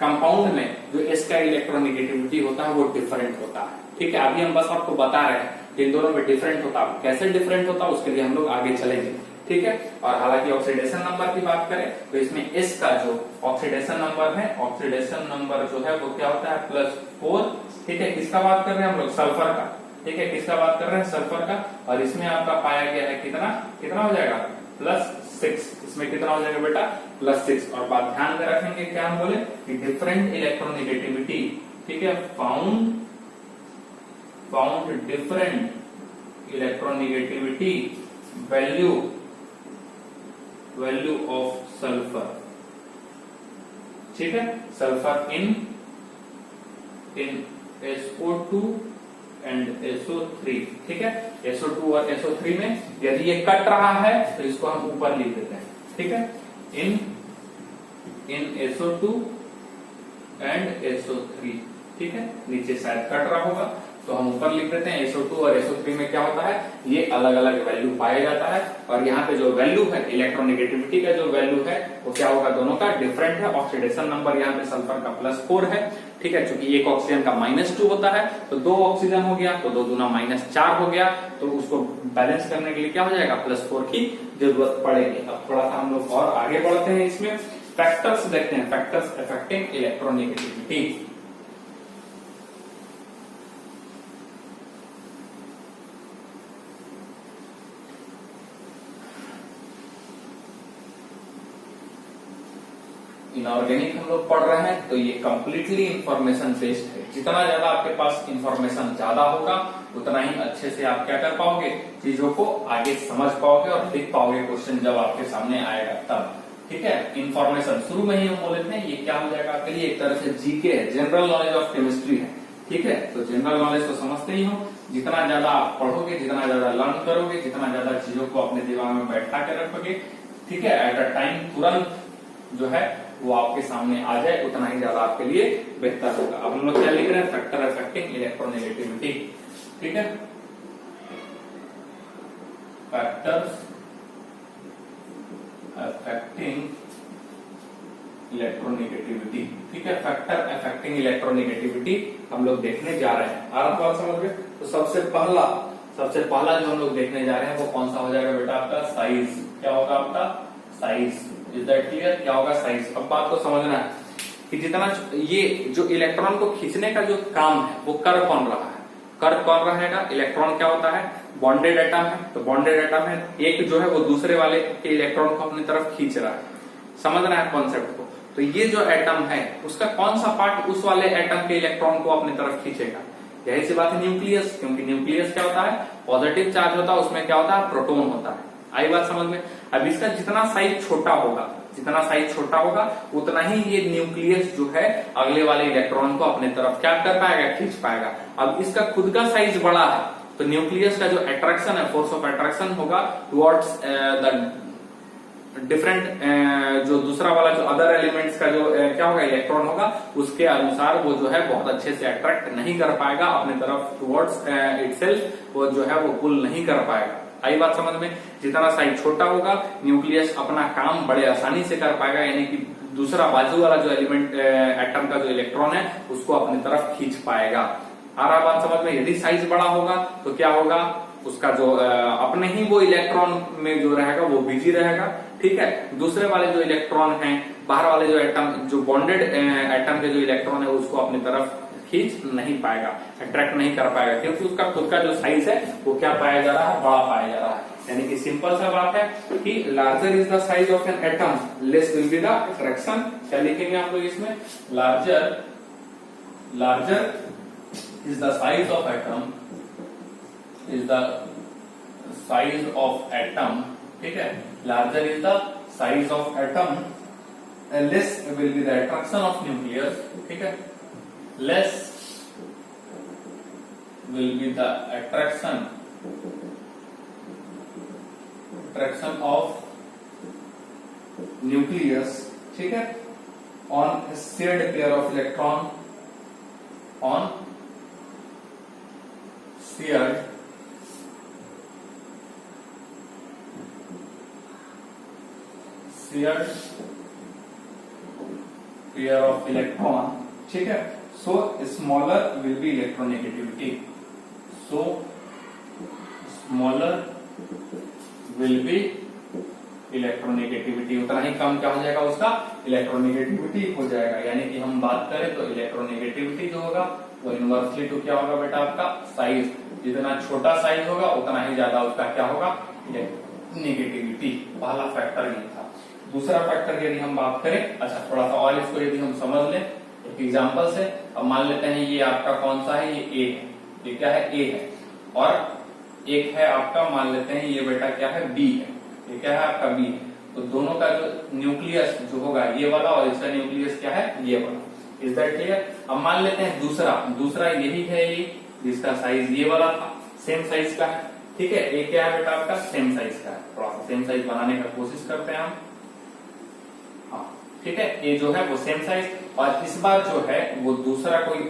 कंपाउंड में जो S का इलेक्ट्रोनेगेटिविटी होता है वो डिफरेंट होता है, ठीक है। अभी हम बस आपको बता रहे हैं कि इन दोनों में डिफरेंट होता है, कैसे डिफरेंट होता है उसके लिए हम लोग आगे चलेंगे, ठीक है। और हालांकि ऑक्सीडेशन नंबर की बात करें तो इसमें S का जो ऑक्सीडेशन नंबर है, ऑक्सीडेशन नंबर जो है वो क्या होता है, +4, ठीक है। किसका बात कर रहे हैं हम लोग, सल्फर का, ठीक है, किसका बात कर रहे हैं, सल्फर का। और इसमें आपका पाया गया है कितना हो जाएगा, +6। इसमें कितना हो जाएगा बेटा, +6। और बात ध्यान में रखेंगे, क्या हम बोले कि डिफरेंट इलेक्ट्रोनेगेटिविटी, ठीक है, found different electronegativity value of sulphur, ठीक है, sulphur in SO2 and SO3, ठीक है। SO2 और SO3 में यदि ये कट रहा है तो इसको हम ऊपर लिख देते हैं, ठीक है, इन SO2 एंड SO3, ठीक है, नीचे शायद कट रहा होगा तो हम ऊपर लिख देते हैं। SO2 और SO3 में क्या होता है, ये अलग अलग वैल्यू पाया जाता है। और यहाँ पे जो वैल्यू है इलेक्ट्रोनेगेटिविटी का जो वैल्यू है वो क्या होगा, दोनों का डिफरेंट है। ऑक्सीडेशन नंबर यहाँ पे सल्फर का +4 है, ठीक है, चूंकि एक ऑक्सीजन का -2 होता है तो 2 ऑक्सीजन हो गया तो 2 दूना -4 हो गया, तो उसको बैलेंस करने के लिए क्या हो जाएगा, +4 की जरूरत पड़ेगी। अब थोड़ा सा हम लोग और आगे बढ़ते हैं इसमें फैक्टर्स देखते हैं, फैक्टर्स अफेक्टिंग इलेक्ट्रोनेगेटिविटी। इनऑर्गेनिक हम लोग पढ़ रहे हैं तो ये कंप्लीटली इंफॉर्मेशन बेस्ड है। जितना ज्यादा आपके पास इंफॉर्मेशन ज्यादा होगा उतना ही अच्छे से आप क्या कर पाओगे, चीजों को आगे समझ पाओगे और लिख पाओगे क्वेश्चन जब आपके सामने आएगा तब। ठीक है, इंफॉर्मेशन शुरू में ही हम बोले थे ये क्या हो जाएगा आपके लिए, एक तरह से जीके है, जनरल नॉलेज ऑफ केमिस्ट्री है। ठीक है, तो जनरल नॉलेज तो समझते ही हो, जितना ज्यादा आप पढ़ोगे, जितना ज्यादा लर्न करोगे, जितना ज्यादा चीजों को अपने दिमाग में बैठा के रखोगे, ठीक है, एट अ टाइम तुरंत जो है वो आपके सामने आ जाए, उतना ही ज्यादा आपके लिए बेहतर होगा। अब हम लोग क्या लिख रहे हैं, फैक्टर अफेक्टिंग इलेक्ट्रोनेगेटिविटी। ठीक है, फैक्टर्स अफेक्टिंग इलेक्ट्रोनेगेटिविटी। ठीक है, फैक्टर अफेक्टिंग इलेक्ट्रोनेगेटिविटी हम लोग देखने जा रहे हैं। आ रहा बात समझ में? तो सबसे पहला जो हम लोग देखने जा रहे हैं वो कौन सा हो जाएगा बेटा, आपका साइज। क्या होगा आपका साइज। Is that clear? क्या होगा साइज। अब बात को समझना है कि जितना ये जो इलेक्ट्रॉन को खींचने का जो काम है वो कर कौन रहा है, कर कौन रहेगा। इलेक्ट्रॉन क्या होता है, बॉन्डेड एटम है, तो बॉन्डेड एटम है, एक जो है वो दूसरे वाले के इलेक्ट्रॉन को अपनी तरफ खींच रहा है। समझ रहा है कॉन्सेप्ट को। तो ये जो एटम है उसका कौन सा पार्ट उस वाले एटम के इलेक्ट्रॉन को अपनी तरफ खींचेगा, यही सी बात है न्यूक्लियस। क्योंकि न्यूक्लियस क्या होता है, पॉजिटिव चार्ज होता है, उसमें क्या होता है, प्रोटॉन होता है। आई बात समझ में। अब इसका जितना साइज छोटा होगा, जितना साइज छोटा होगा उतना ही ये न्यूक्लियस जो है अगले वाले इलेक्ट्रॉन को अपने तरफ क्या कर पाएगा, खींच पाएगा। अब इसका खुद का साइज बड़ा है तो न्यूक्लियस का जो अट्रैक्शन है, फोर्स ऑफ अट्रैक्शन होगा टुवर्ड्स द डिफरेंट, जो दूसरा वाला जो अदर एलिमेंट्स का जो क्या होगा, इलेक्ट्रॉन होगा, उसके अनुसार वो जो है बहुत अच्छे से अट्रैक्ट नहीं कर पाएगा अपने तरफ टुवर्ड्स इटसेल्फ, वो जो है वो पुल नहीं कर पाएगा। आई बात समझ में। जितना साइज छोटा होगा न्यूक्लियस अपना काम बड़े आसानी से कर पाएगा, यानी कि दूसरा बाजू वाला जो एलिमेंट एटम का जो इलेक्ट्रॉन है उसको अपनी तरफ खींच पाएगा। आ रहा बात समझ में। यदि साइज बड़ा होगा तो क्या होगा, उसका जो अपने ही वो इलेक्ट्रॉन में जो रहेगा वो बिजी रहेगा। ठीक है, दूसरे वाले जो इलेक्ट्रॉन है, बाहर वाले जो एटम, जो बॉन्डेड एटम के जो इलेक्ट्रॉन है उसको अपनी तरफ खींच नहीं पाएगा, अट्रैक्ट नहीं कर पाएगा, क्योंकि उसका खुद का जो साइज है वो क्या पाया जा रहा है, बड़ा पाया जा रहा है। यानी कि सिंपल सा बात है कि larger is the size of an atom, less will be the attraction. क्या लिखेंगे आप लोग इसमें, larger is the size of atom, is the size of atom. ठीक है, larger is the size of atom, less will be the attraction of nucleus. ठीक है, less will be the attraction of nucleus, ठीक है, on a shared pair of electron, on shared pair of electron। ठीक है, so smaller will be electronegativity, so smaller will be electronegativity, उतना ही कम क्या हो जाएगा, उसका इलेक्ट्रोनेगेटिविटी हो जाएगा। यानी कि हम बात करें तो इलेक्ट्रोनेगेटिविटी जो होगा वो इनवर्सली टू क्या होगा बेटा, आपका साइज। जितना छोटा साइज होगा उतना ही ज्यादा उसका क्या होगा, नेगेटिविटी। पहला फैक्टर ये था। दूसरा फैक्टर यदि हम बात करें, अच्छा थोड़ा सा और इसको यदि हम समझ लें एक एग्जाम्पल से। अब मान लेते हैं ये आपका कौन सा है, ये ए है, ये क्या है, ए है, और एक है आपका, मान लेते हैं ये बेटा क्या है, बी है, ये क्या है आपका बी है। तो दोनों का जो न्यूक्लियस जो होगा ये वाला, और इसका न्यूक्लियस क्या है, ये वाला। Is that clear. अब मान लेते हैं दूसरा यही है, ये जिसका साइज ये वाला था, सेम साइज का है। ठीक है, ये क्या है बेटा आपका, सेम साइज का है। थोड़ा सा सेम साइज बनाने का कोशिश करते हैं हम। हाँ ठीक है, ये जो है वो सेम साइज, और इस बार जो है वो दूसरा कोई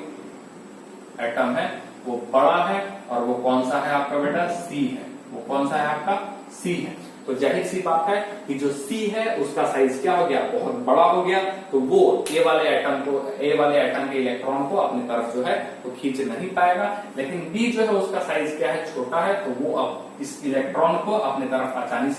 एटम है वो बड़ा है, और वो कौन सा है आपका बेटा, सी है। वो कौन सा है आपका, सी है। तो जाहिर सी बात है कि जो C है उसका साइज क्या हो गया, बहुत बड़ा हो गया, तो वो ए वाले एटम के इलेक्ट्रॉन को अपनी तरफ जो है वो खींच नहीं पाएगा। लेकिन B जो है उसका साइज क्या है, छोटा है, तो वो अब इस इलेक्ट्रॉन को अपनी तरफ आसानी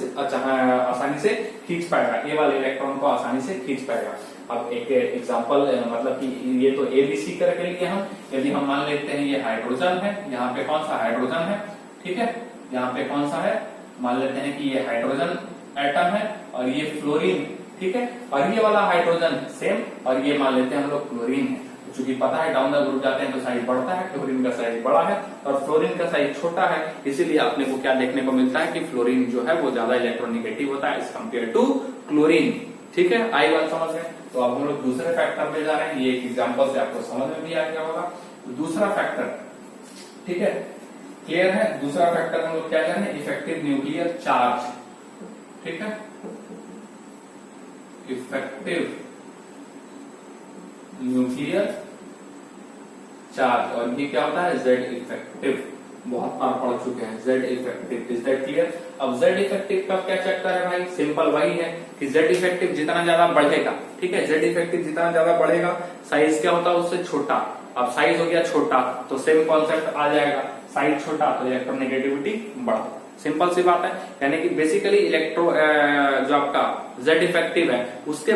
से खींच पाएगा, ए वाले इलेक्ट्रॉन को आसानी से खींच पाएगा। अब एक एग्जांपल, मतलब कि ये तो ABC करके लिए हम, यदि हम मान लेते हैं ये हाइड्रोजन है, यहाँ पे कौन सा हाइड्रोजन है, ठीक है, यहाँ पे कौन सा है, मान लेते हैं कि ये हाइड्रोजन एटम है और ये फ्लोरीन, ठीक है, और ये वाला हाइड्रोजन सेम, और ये मान लेते हैं हम लोग क्लोरीन है। चूंकि पता है डाउन द ग्रुप जाते हैं तो साइज बढ़ता है, क्लोरीन का साइज बड़ा है और फ्लोरीन का साइज छोटा है, इसीलिए अपने को क्या देखने को मिलता है कि फ्लोरीन जो है वो ज्यादा इलेक्ट्रोनेगेटिव होता है एज कम्पेयर टू क्लोरीन। ठीक है, आई बात समझ गए। तो अब हम लोग दूसरे फैक्टर पे जा रहे हैं, ये एक एग्जांपल से आपको समझ में भी आ गया होगा। तो दूसरा फैक्टर, ठीक है, क्लियर है। दूसरा फैक्टर हम लोग क्या कह रहे हैं, इफेक्टिव न्यूक्लियर चार्ज, ठीक है, इफेक्टिव न्यूक्लियर चार्ज, और ये क्या होता है, जेड इफेक्टिव, बहुत बार पढ़ चुके हैं Z effective, is that clear. अब जेड इफेक्टिव का क्या चक्कर है भाई, सिंपल वही है कि जेड इफेक्टिव जितना ज्यादा बढ़ेगा, ठीक है, जेड इफेक्टिव जितना ज्यादा बढ़ेगा साइज क्या होता है उससे छोटा। अब साइज हो गया छोटा तो सेम कॉन्सेप्ट आ जाएगा, साइज छोटा तो इलेक्ट्रोनेगेटिविटी बढ़ा, सिंपल सी बात है। यानी कि बेसिकली जो आपका जेड इफेक्टिव है उसके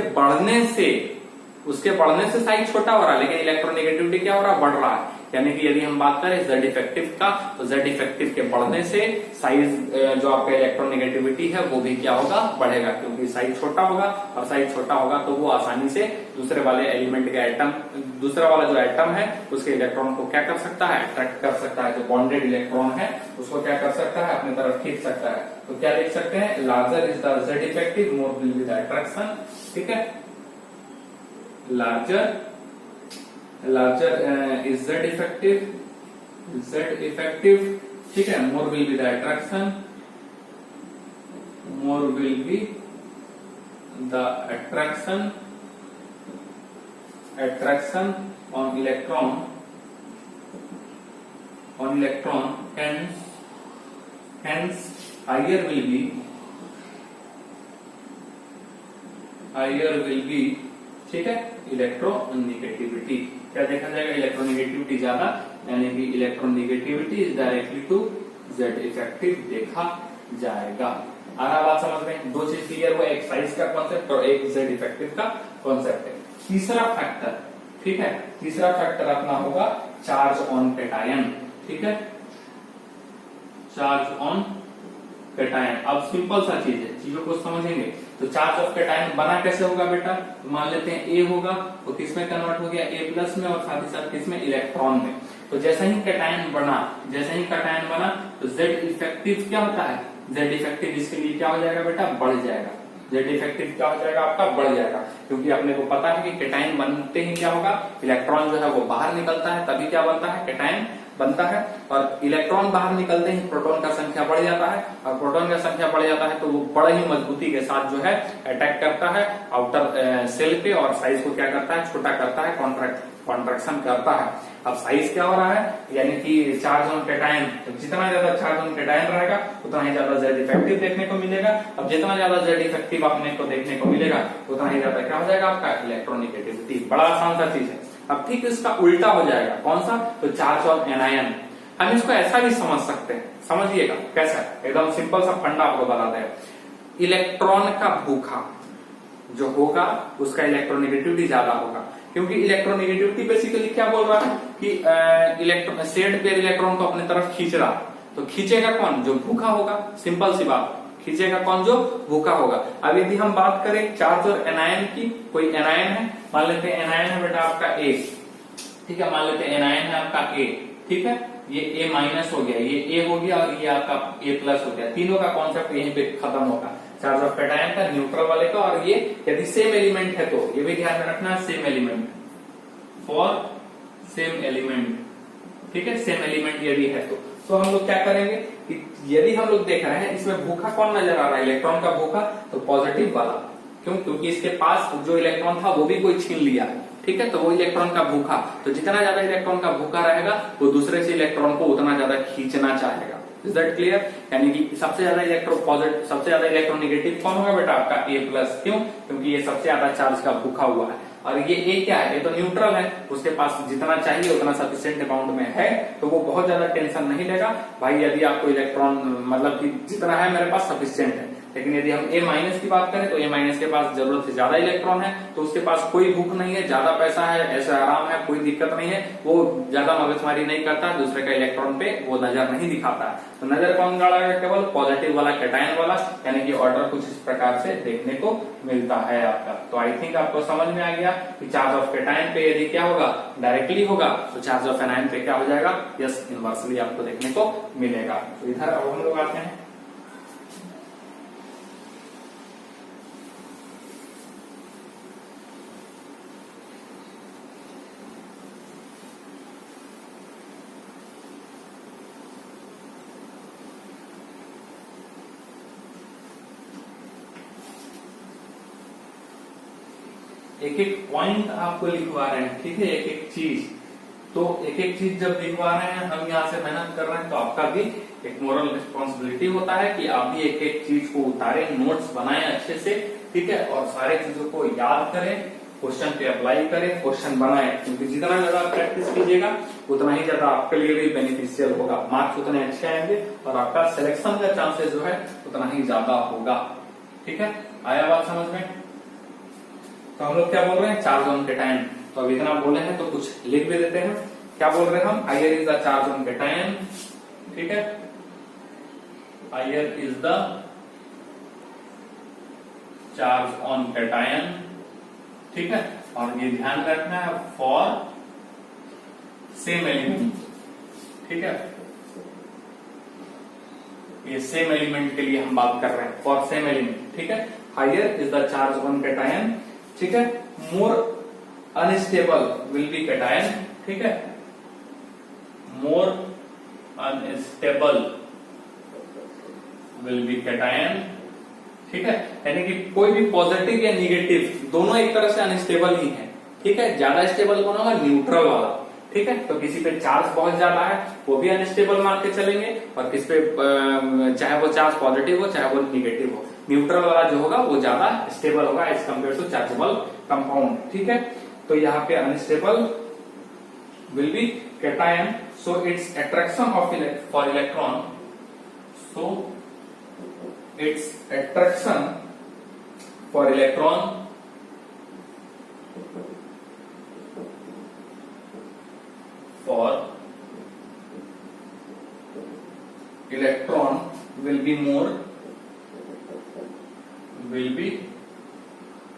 बढ़ने से साइज छोटा हो रहा है, लेकिन इलेक्ट्रोनेगेटिविटी क्या हो रहा है, बढ़ रहा है। यानी कि यदि हम बात करें जेड इफेक्टिव का, तो जेड इफेक्टिव के बढ़ने से साइज जो आपका इलेक्ट्रोनेगेटिविटी है वो भी क्या होगा, बढ़ेगा, क्योंकि साइज छोटा होगा, और साइज छोटा होगा तो वो आसानी से दूसरे वाले एलिमेंट के एटम, दूसरा वाला जो एटम है उसके इलेक्ट्रॉन को क्या कर सकता है, अट्रैक्ट कर सकता है। जो बॉन्डेड इलेक्ट्रॉन है उसको क्या कर सकता है, अपनी तरफ खींच सकता है। तो क्या लिख सकते हैं, larger is the Z effective more will be the attraction, ठीक है, larger is z effective, ठीक है, more will be the attraction, more will be the attraction on electron, hence higher will be, ठीक है, इलेक्ट्रोनेगेटिविटी। क्या देखा जाएगा, electronegativity ज्यादा, यानी कि electronegativity is directly to Z effective देखा जाएगा। आ रहा बात समझ में, दो चीज क्लियर हुआ, एक साइज का कॉन्सेप्ट और एक जेड इफेक्टिव का कॉन्सेप्ट है। तीसरा फैक्टर, ठीक है, तीसरा फैक्टर अपना होगा चार्ज ऑन कैटायन, ठीक है, चार्ज ऑन कैटायन। अब सिंपल सा चीज है, चीजों को समझेंगे। तो चार्ज ऑफ कैटायन बना कैसे होगा बेटा, तो मान लेते हैं ए होगा, तो किसमें कन्वर्ट हो गया, ए प्लस में, और साथ ही साथ किसमें, इलेक्ट्रॉन में। तो जैसे ही कैटायन बना तो जेड इफेक्टिव क्या होता है, जेड इफेक्टिव इसके लिए क्या हो जाएगा बेटा, बढ़ जाएगा। जेड इफेक्टिव क्या हो जाएगा आपका, बढ़ जाएगा, क्योंकि अपने को पता है कि कैटायन बनते ही क्या होगा, इलेक्ट्रॉन जो है वो बाहर निकलता है, तभी क्या बनता है, कैटायन बनता है। और इलेक्ट्रॉन बाहर निकलते ही प्रोटॉन का संख्या बढ़ जाता है, और प्रोटॉन का संख्या बढ़ जाता है तो वो बड़े ही मजबूती के साथ जो है अटैक करता है आउटर सेल पे, और साइज को क्या करता है, छोटा करता है, कॉन्ट्रैक्शन करता है। अब साइज क्या हो रहा है, यानी कि चार्ज ऑन कैटायन, तो जितना ज्यादा चार्ज ऑन कैटायन रहेगा उतना ही ज्यादा जेड इफेक्टिव देखने को मिलेगा। अब जितना ज्यादा जेड इफेक्टिव अपने को देखने को मिलेगा उतना ही ज्यादा क्या हो जाएगा आपका, इलेक्ट्रोनेगेटिविटी। बड़ा आसान सा चीज है। अब ठीक इसका उल्टा हो जाएगा, कौन सा, तो चार्ज ऑन एनायन। हम इसको ऐसा भी समझ सकते हैं, समझिएगा कैसा, एकदम सिंपल सा फंडा आपको बताते हैं। इलेक्ट्रॉन का भूखा जो होगा उसका इलेक्ट्रोनेगेटिविटी ज्यादा होगा, क्योंकि इलेक्ट्रोनेगेटिविटी बेसिकली क्या बोल रहा है कि शेड पेयर इलेक्ट्रॉन को अपनी तरफ खींच रहा, तो खींचेगा कौन, जो भूखा होगा, सिंपल सी बात, खींचेगा कौन, जो भूखा होगा। अब यदि हम बात करें चार्ज और एनायन की, कोई एनायन है, मान लेते हैं एनायन है बेटा आपका ए, ठीक है, मान लेते हैं एनायन है आपका ए, ठीक है, ये ए माइनस हो गया, ये ए हो गया, और ये आपका ए प्लस हो गया, तीनों का कॉन्सेप्ट यहीं पे खत्म होगा, चार्ज ऑफ कैटायन का, न्यूट्रल वाले का, और ये यदि सेम एलिमेंट है तो ये भी ध्यान में रखना, same element for same element, ठीक है, सेम एलिमेंट यदि है तो हम लोग क्या करेंगे कि यदि हम लोग देख रहे हैं इसमें भूखा कौन नजर आ रहा है, इलेक्ट्रॉन का भूखा, तो पॉजिटिव वाला, क्यों, क्योंकि इसके पास जो इलेक्ट्रॉन था वो भी कोई छीन लिया, ठीक है, तो वो इलेक्ट्रॉन का भूखा, तो जितना ज्यादा इलेक्ट्रॉन का भूखा रहेगा वो दूसरे से इलेक्ट्रॉन को उतना ज्यादा खींचना चाहेगा, इज दैट क्लियर? यानी कि सबसे ज्यादा सबसे ज्यादा इलेक्ट्रोनेगेटिव कौन होगा बेटा? आपका A+। क्यों? क्योंकि ये सबसे ज्यादा चार्ज का भूखा हुआ है। और ये A क्या है? ये तो न्यूट्रल है, उसके पास जितना चाहिए उतना सफिशिएंट अमाउंट में है, तो वो बहुत ज्यादा टेंशन नहीं लेगा। भाई यदि आपको इलेक्ट्रॉन मतलब कि जितना है मेरे पास सफिशिएंट है, लेकिन यदि हम A- की बात करें तो A- के पास जरूरत से ज्यादा इलेक्ट्रॉन है, तो उसके पास कोई भूख नहीं है, ज्यादा पैसा है, ऐसा आराम है, कोई दिक्कत नहीं है, वो ज्यादा मगजमारी नहीं करता, दूसरे का इलेक्ट्रॉन पे वो नजर नहीं दिखाता। तो नजर कौन गाड़ेगा? केवल पॉजिटिव वाला, कैटायन वाला, यानी कि ऑर्डर कुछ इस प्रकार से देखने को मिलता है आपका। तो आई थिंक आपको समझ में आ गया कि चार्ज ऑफ कैटायन पे यदि क्या होगा, डायरेक्टली होगा, तो चार्ज ऑफ एनायन पे क्या हो जाएगा? यस, इनवर्सली आपको देखने को मिलेगा। तो इधर अब हम लोग आते हैं, एक एक पॉइंट आपको लिखवा रहे हैं, ठीक है, एक एक चीज। तो एक एक चीज जब लिखवा रहे हैं, हम यहाँ से मेहनत कर रहे हैं, तो आपका भी एक मोरल रिस्पॉन्सिबिलिटी होता है कि आप भी एक एक चीज को उतारें, नोट्स बनाएं अच्छे से, ठीक है, और सारे चीजों को याद करें, क्वेश्चन पे अप्लाई करें, क्वेश्चन बनाएं, क्योंकि जितना ज्यादा प्रैक्टिस कीजिएगा उतना ही ज्यादा आपके लिए भी बेनिफिशियल होगा, मार्क्स उतने अच्छे आएंगे और आपका सिलेक्शन का चांसेस जो है उतना ही ज्यादा होगा। ठीक है, आया बात समझ में? तो हम लोग क्या बोल रहे हैं? Charge on cation. तो अब इतना बोले हैं तो कुछ लिख भी देते हैं। क्या बोल रहे हैं हम? Higher is the charge on cation, ठीक है, higher is the charge on cation, ठीक है, और ये ध्यान रखना है फॉर सेम एलिमेंट, ठीक है, ये सेम एलिमेंट के लिए हम बात कर रहे हैं, फॉर सेम एलिमेंट, ठीक है। Higher is the charge on cation, ठीक है, more unstable will be cation, ठीक है, more unstable will be cation, ठीक है, यानी कि कोई भी पॉजिटिव या निगेटिव दोनों एक तरह से अनस्टेबल ही है, ठीक है। ज्यादा स्टेबल कौन होगा? न्यूट्रल वाला, ठीक है। तो किसी पे चार्ज बहुत ज्यादा है वो भी अनस्टेबल मान के चलेंगे, और किस पे चाहे वो चार्ज पॉजिटिव हो चाहे वो निगेटिव हो, न्यूट्रल वाला जो होगा वो ज्यादा स्टेबल होगा as compare to chargeable compound, ठीक है। तो यहाँ पे unstable will be cation, so its attraction of for electron, so its attraction for electron will be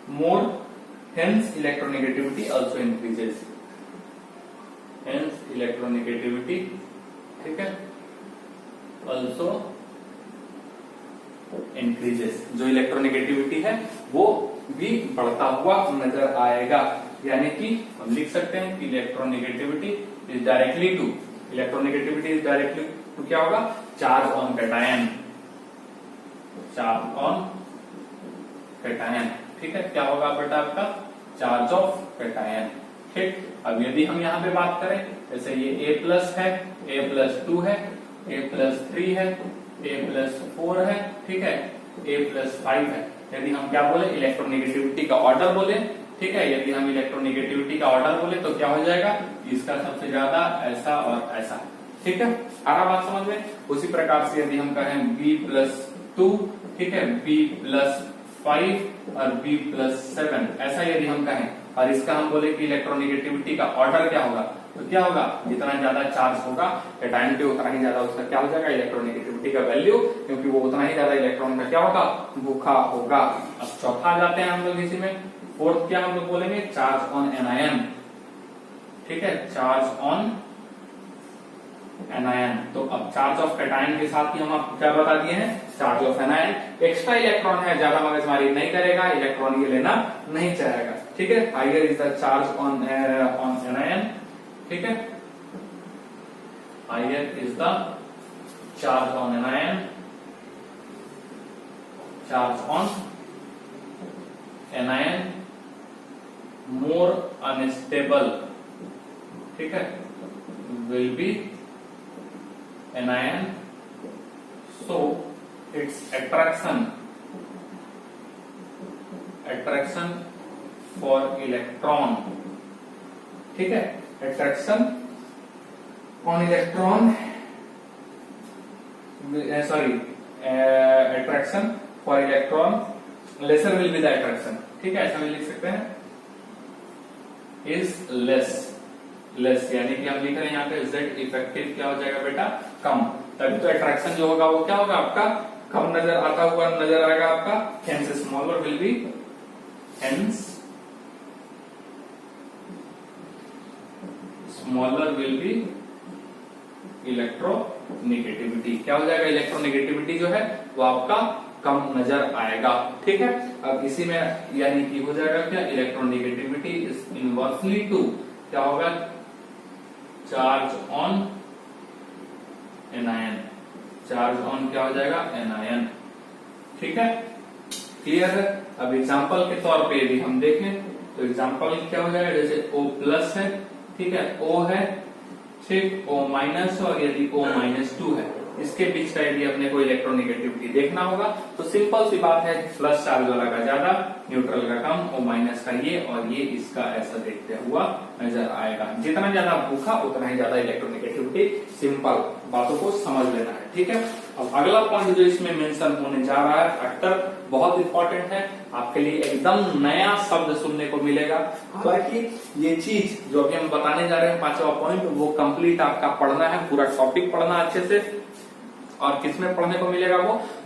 more, hence electronegativity also increases, hence electronegativity, ठीक है, also इंक्रीजेस, जो electronegativity है वो भी बढ़ता हुआ नजर आएगा। यानी कि हम लिख सकते हैं कि इलेक्ट्रोनेगेटिविटी इज डायरेक्टली टू क्या होगा? Charge on cation, charge on cation, ठीक है। क्या होगा बेटा आपका? चार्ज ऑफ कैटायन, ठीक। अब यदि हम यहाँ पे बात करें, जैसे ये A+ है, A+2 है, A+3 है, A+4 है, ठीक है, A+5 है। यदि हम क्या बोले? इलेक्ट्रोनेगेटिविटी का ऑर्डर बोले, ठीक है। यदि हम इलेक्ट्रोनेगेटिविटी का ऑर्डर बोले तो क्या हो जाएगा? इसका सबसे ज्यादा ऐसा और ऐसा, ठीक है। आ रहा बात समझ में? उसी प्रकार से यदि हम कहें B+2, ठीक है, B+5 और B+7, ऐसा यदि हम कहें, और इसका हम बोले कि इलेक्ट्रोनेगेटिविटी का ऑर्डर क्या होगा, तो क्या होगा? जितना ज्यादा चार्ज होगा कैटायन पे उतना ही ज्यादा उसका क्या हो जाएगा? इलेक्ट्रोनेगेटिविटी का वैल्यू, क्योंकि वो उतना ही ज्यादा इलेक्ट्रॉन का क्या होगा? भूखा होगा। अब चौथा आ जाते हैं हम लोग इसी में। फोर्थ क्या हम लोग बोलेंगे? चार्ज ऑन एनायन, ठीक है, चार्ज ऑन एनायन। तो अब चार्ज ऑफ कैटायन के साथ ही हम आपको क्या बता दिए हैं? Charge of anion extra electron है, ज्यादा मगजमारी नहीं करेगा, इलेक्ट्रॉन ये लेना नहीं चाहेगा, ठीक है। Higher is the charge on anion, ठीक है, higher is the charge on anion, charge on anion, more unstable, ठीक है, will be anion so its attraction for electron, ठीक है, attraction on electron, attraction for electron lesser will be the attraction, ठीक है, ऐसा भी लिख सकते हैं, is less यानी कि हम लिख रहे हैं यहाँ पे z इफेक्टिव क्या हो जाएगा बेटा, कम, तभी तो अट्रैक्शन जो होगा वो क्या होगा आपका, कम नजर आता हुआ नजर आएगा आपका, hence smaller will be, hence smaller will be electronegativity, क्या हो जाएगा, इलेक्ट्रोनेगेटिविटी जो है वो आपका कम नजर आएगा, ठीक है। अब इसी में यानी कि हो जाएगा क्या, इलेक्ट्रोनेगेटिविटी इज इनवर्सली टू क्या होगा, charge on anion, charge on क्या हो जाएगा, एनायन, ठीक है, क्लियर है। अब एग्जांपल के तौर पे यदि हम देखें तो एग्जांपल क्या हो जाएगा, जैसे O प्लस है, ठीक है, O है, ठीक, O माइनस, और यदि O -2 है, इसके बीच का यदि अपने को इलेक्ट्रोनेगेटिविटी देखना होगा तो सिंपल सी बात है, प्लस चार्ज वाला का ज्यादा, न्यूट्रल का कम, O माइनस का ये और ये इसका ऐसा देखते हुआ नजर आएगा। जितना ज्यादा भूखा उतना ही ज्यादा इलेक्ट्रोनेगेटिविटी, सिंपल बातों को समझ लेना है, ठीक है। अब अगला पॉइंट जो इसमें मेंशन होने जा रहा है, फैक्टर, बहुत इंपॉर्टेंट है आपके लिए, एकदम नया शब्द सुनने को मिलेगा। हालांकि ये चीज जो अभी हम बताने जा रहे हैं, पांचवा पॉइंट, वो कंप्लीट आपका पढ़ना है, पूरा टॉपिक पढ़ना अच्छे से, और किसमें पढ़ने को मिलेगा,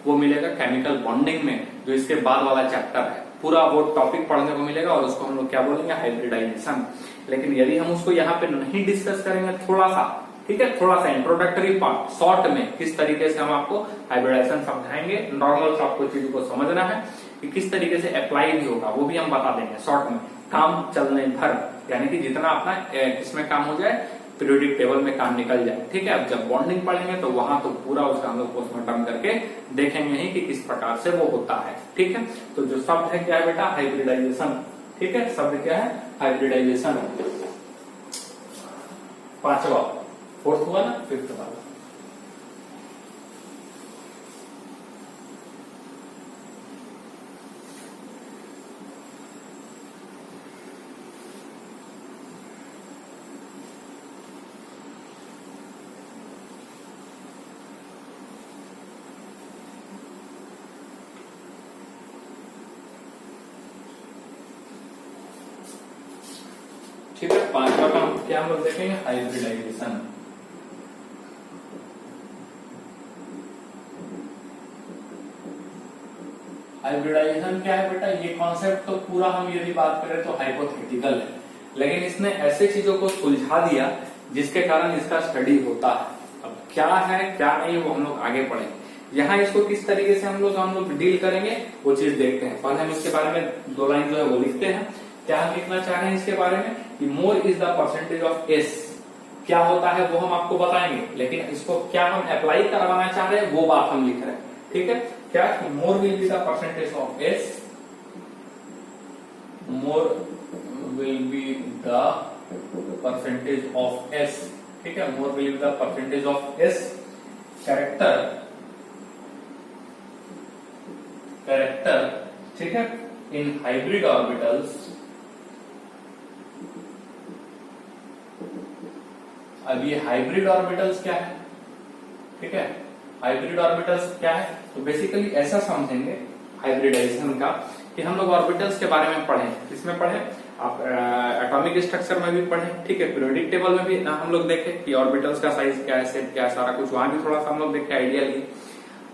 वो मिलेगा केमिकल बॉन्डिंग में, जो इसके बाद वाला चैप्टर है, पूरा वो टॉपिक पढ़ने को मिलेगा, और उसको हम लोग क्या बोलेंगे, हाइब्रिडाइजेशन। लेकिन यदि हम उसको यहाँ पे नहीं डिस्कस करेंगे थोड़ा सा, ठीक है, थोड़ा सा इंट्रोडक्टरी पार्ट शॉर्ट में किस तरीके से हम आपको हाइब्रिडाइजेशन समझाएंगे, नॉर्मल से आपको चीजों को समझना है कि किस तरीके से अप्लाई भी होगा, वो भी हम बता देंगे शॉर्ट में, काम चलने भर, यानी कि जितना अपना इसमें काम हो जाए, पीरियोडिक टेबल में काम निकल जाए, ठीक है। अब जब बॉन्डिंग पढ़ेंगे तो वहां तो पूरा उसका हम लोग पोस्टमार्टम करके देखेंगे ही कि किस प्रकार से वो होता है, ठीक है। तो जो शब्द है क्या है बेटा, हाइब्रिडाइजेशन, ठीक है, शब्द क्या है, हाइब्रिडाइजेशन, पांचवा, फोर्थ हुआ ना, फिफ्थ वाला। ठीक है, पांचवा काम क्या हम लोग देखेंगे, हाइब्रिडाइजेशन। हाइब्रिडाइजेशन क्या है बेटा, ये कॉन्सेप्ट तो पूरा हम यदि बात करें तो हाइपोथेटिकल है, लेकिन इसने ऐसे चीजों को सुलझा दिया जिसके कारण इसका स्टडी होता है। अब क्या है क्या नहीं वो हम लोग आगे पढ़ेंगे, यहाँ इसको किस तरीके से हम लोग डील करेंगे वो चीज देखते हैं। पहले हम इसके बारे में दो लाइन जो है वो लिखते हैं। क्या हम लिखना चाह रहे हैं इसके बारे में कि more is the percentage of S, क्या होता है वो हम आपको बताएंगे, लेकिन इसको क्या हम अप्लाई करवाना चाह रहे हैं वो बात हम लिख रहे हैं, ठीक है। क्या कि मोर will be the percentage of S, more will be the percentage of S, ठीक है, more will be the percentage of s character, ठीक है, इन हाइब्रिड ऑर्बिटल्स। अब ये हाइब्रिड ऑर्बिटल्स क्या है, ठीक है, हाइब्रिड ऑर्बिटल्स क्या है, तो बेसिकली ऐसा समझेंगे हाइब्रिडाइजेशन का कि हम लोग ऑर्बिटल्स के बारे में पढ़ें, किसमें पढ़ें, आप एटॉमिक स्ट्रक्चर में भी पढ़ें, ठीक है, पीरियोडिक टेबल में भी हम लोग देखें कि ऑर्बिटल्स का साइज क्या है, शेप क्या है, सारा कुछ वहां भी थोड़ा सा हम लोग देखें आइडियली।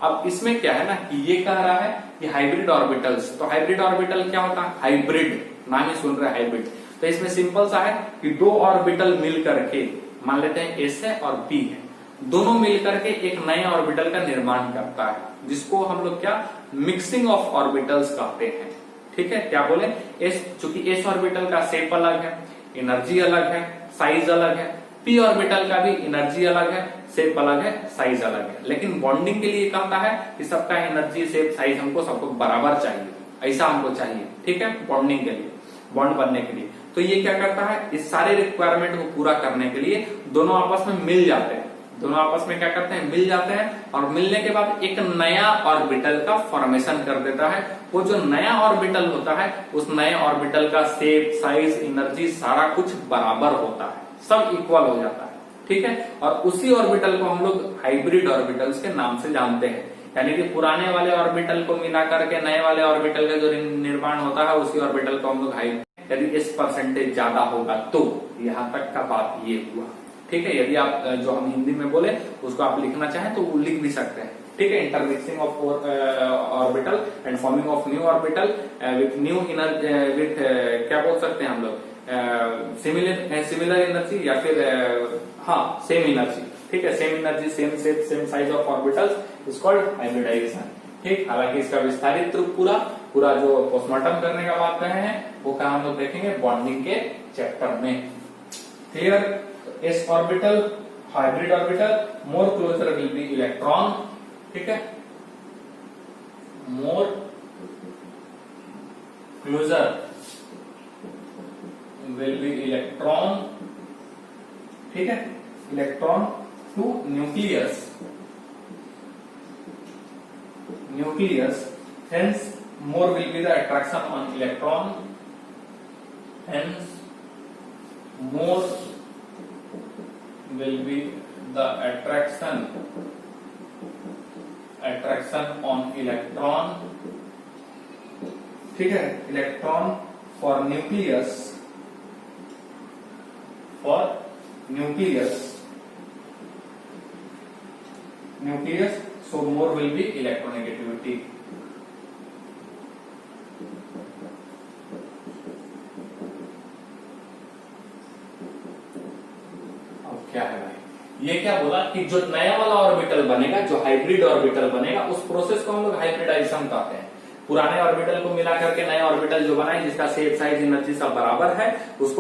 अब इसमें क्या है ना कि ये कह रहा है कि हाइब्रिड ऑर्बिटल्स, तो हाइब्रिड ऑर्बिटल क्या होता है, हाइब्रिड नाम ही सुन रहे हैं हाइब्रिड, तो इसमें सिंपल सा है कि दो ऑर्बिटल मिल करके, मान लेते हैं एस है और पी है, दोनों मिलकर के एक नए ऑर्बिटल का निर्माण करता है, जिसको हम लोग क्या मिक्सिंग ऑफ ऑर्बिटल्स कहते हैं, ठीक है। क्या बोले, एस, चूंकि एस ऑर्बिटल का शेप अलग है, एनर्जी अलग है, साइज अलग है, पी ऑर्बिटल का भी एनर्जी अलग है, शेप अलग है, साइज अलग है, लेकिन बॉन्डिंग के लिए कहता है कि सबका एनर्जी शेप साइज हमको सबको बराबर चाहिए, ऐसा हमको चाहिए, ठीक है, बॉन्डिंग के लिए, बॉन्ड बनने के लिए। तो ये क्या करता है, इस सारे रिक्वायरमेंट को पूरा करने के लिए दोनों आपस में मिल जाते हैं, दोनों आपस में क्या करते हैं, मिल जाते हैं, और मिलने के बाद एक नया ऑर्बिटल का फॉर्मेशन कर देता है। वो जो नया ऑर्बिटल होता है, उस नए ऑर्बिटल का शेप, साइज, एनर्जी सारा कुछ बराबर होता है, सब इक्वल हो जाता है, ठीक है। और उसी ऑर्बिटल को हम लोग हाइब्रिड ऑर्बिटल्स के नाम से जानते हैं, यानी कि पुराने वाले ऑर्बिटल को मिला करके नए वाले ऑर्बिटल का जो निर्माण होता है, उसी ऑर्बिटल को हम लोग हाइब्रिड, यदि इस परसेंटेज ज्यादा होगा तो, यहाँ तक का बात ये हुआ, ठीक है। यदि आप जो हम हिंदी में बोले उसको आप लिखना चाहें तो वो लिख भी सकते हैं, ठीक है। Intermixing of orbital and forming of new orbital with new inner with क्या बोल सकते हैं हम लोग, सिमिलर एनर्जी या फिर सेम एनर्जी, ठीक है। Same energy, same shape, same size of orbitals is called hybridization, ठीक। हालांकि इसका विस्तारित रूप पूरा जो पोस्टमार्टम करने का बात रहे हैं वो कहा हम लोग देखेंगे बॉन्डिंग के चैप्टर में। Clear. S orbital, hybrid orbital, more closer will be electron, ठीक है। More closer will be electron, ठीक है, electron to nucleus, hence more will be the attraction on electron, hence more will be the attraction on electron, ठीक है, electron for nucleus, so more will be electronegativity. अब क्या है भाई, ये क्या बोला कि जो नया वाला ऑर्बिटल बनेगा, जो हाइब्रिड ऑर्बिटल बनेगा, उस प्रोसेस को हम लोग हाइब्रिडाइजेशन कहते हैं। पुराने ऑर्बिटल को मिला करके नया ऑर्बिटल जो बना है, जिसका शेप, साइज, एनर्जी सब बराबर है, उस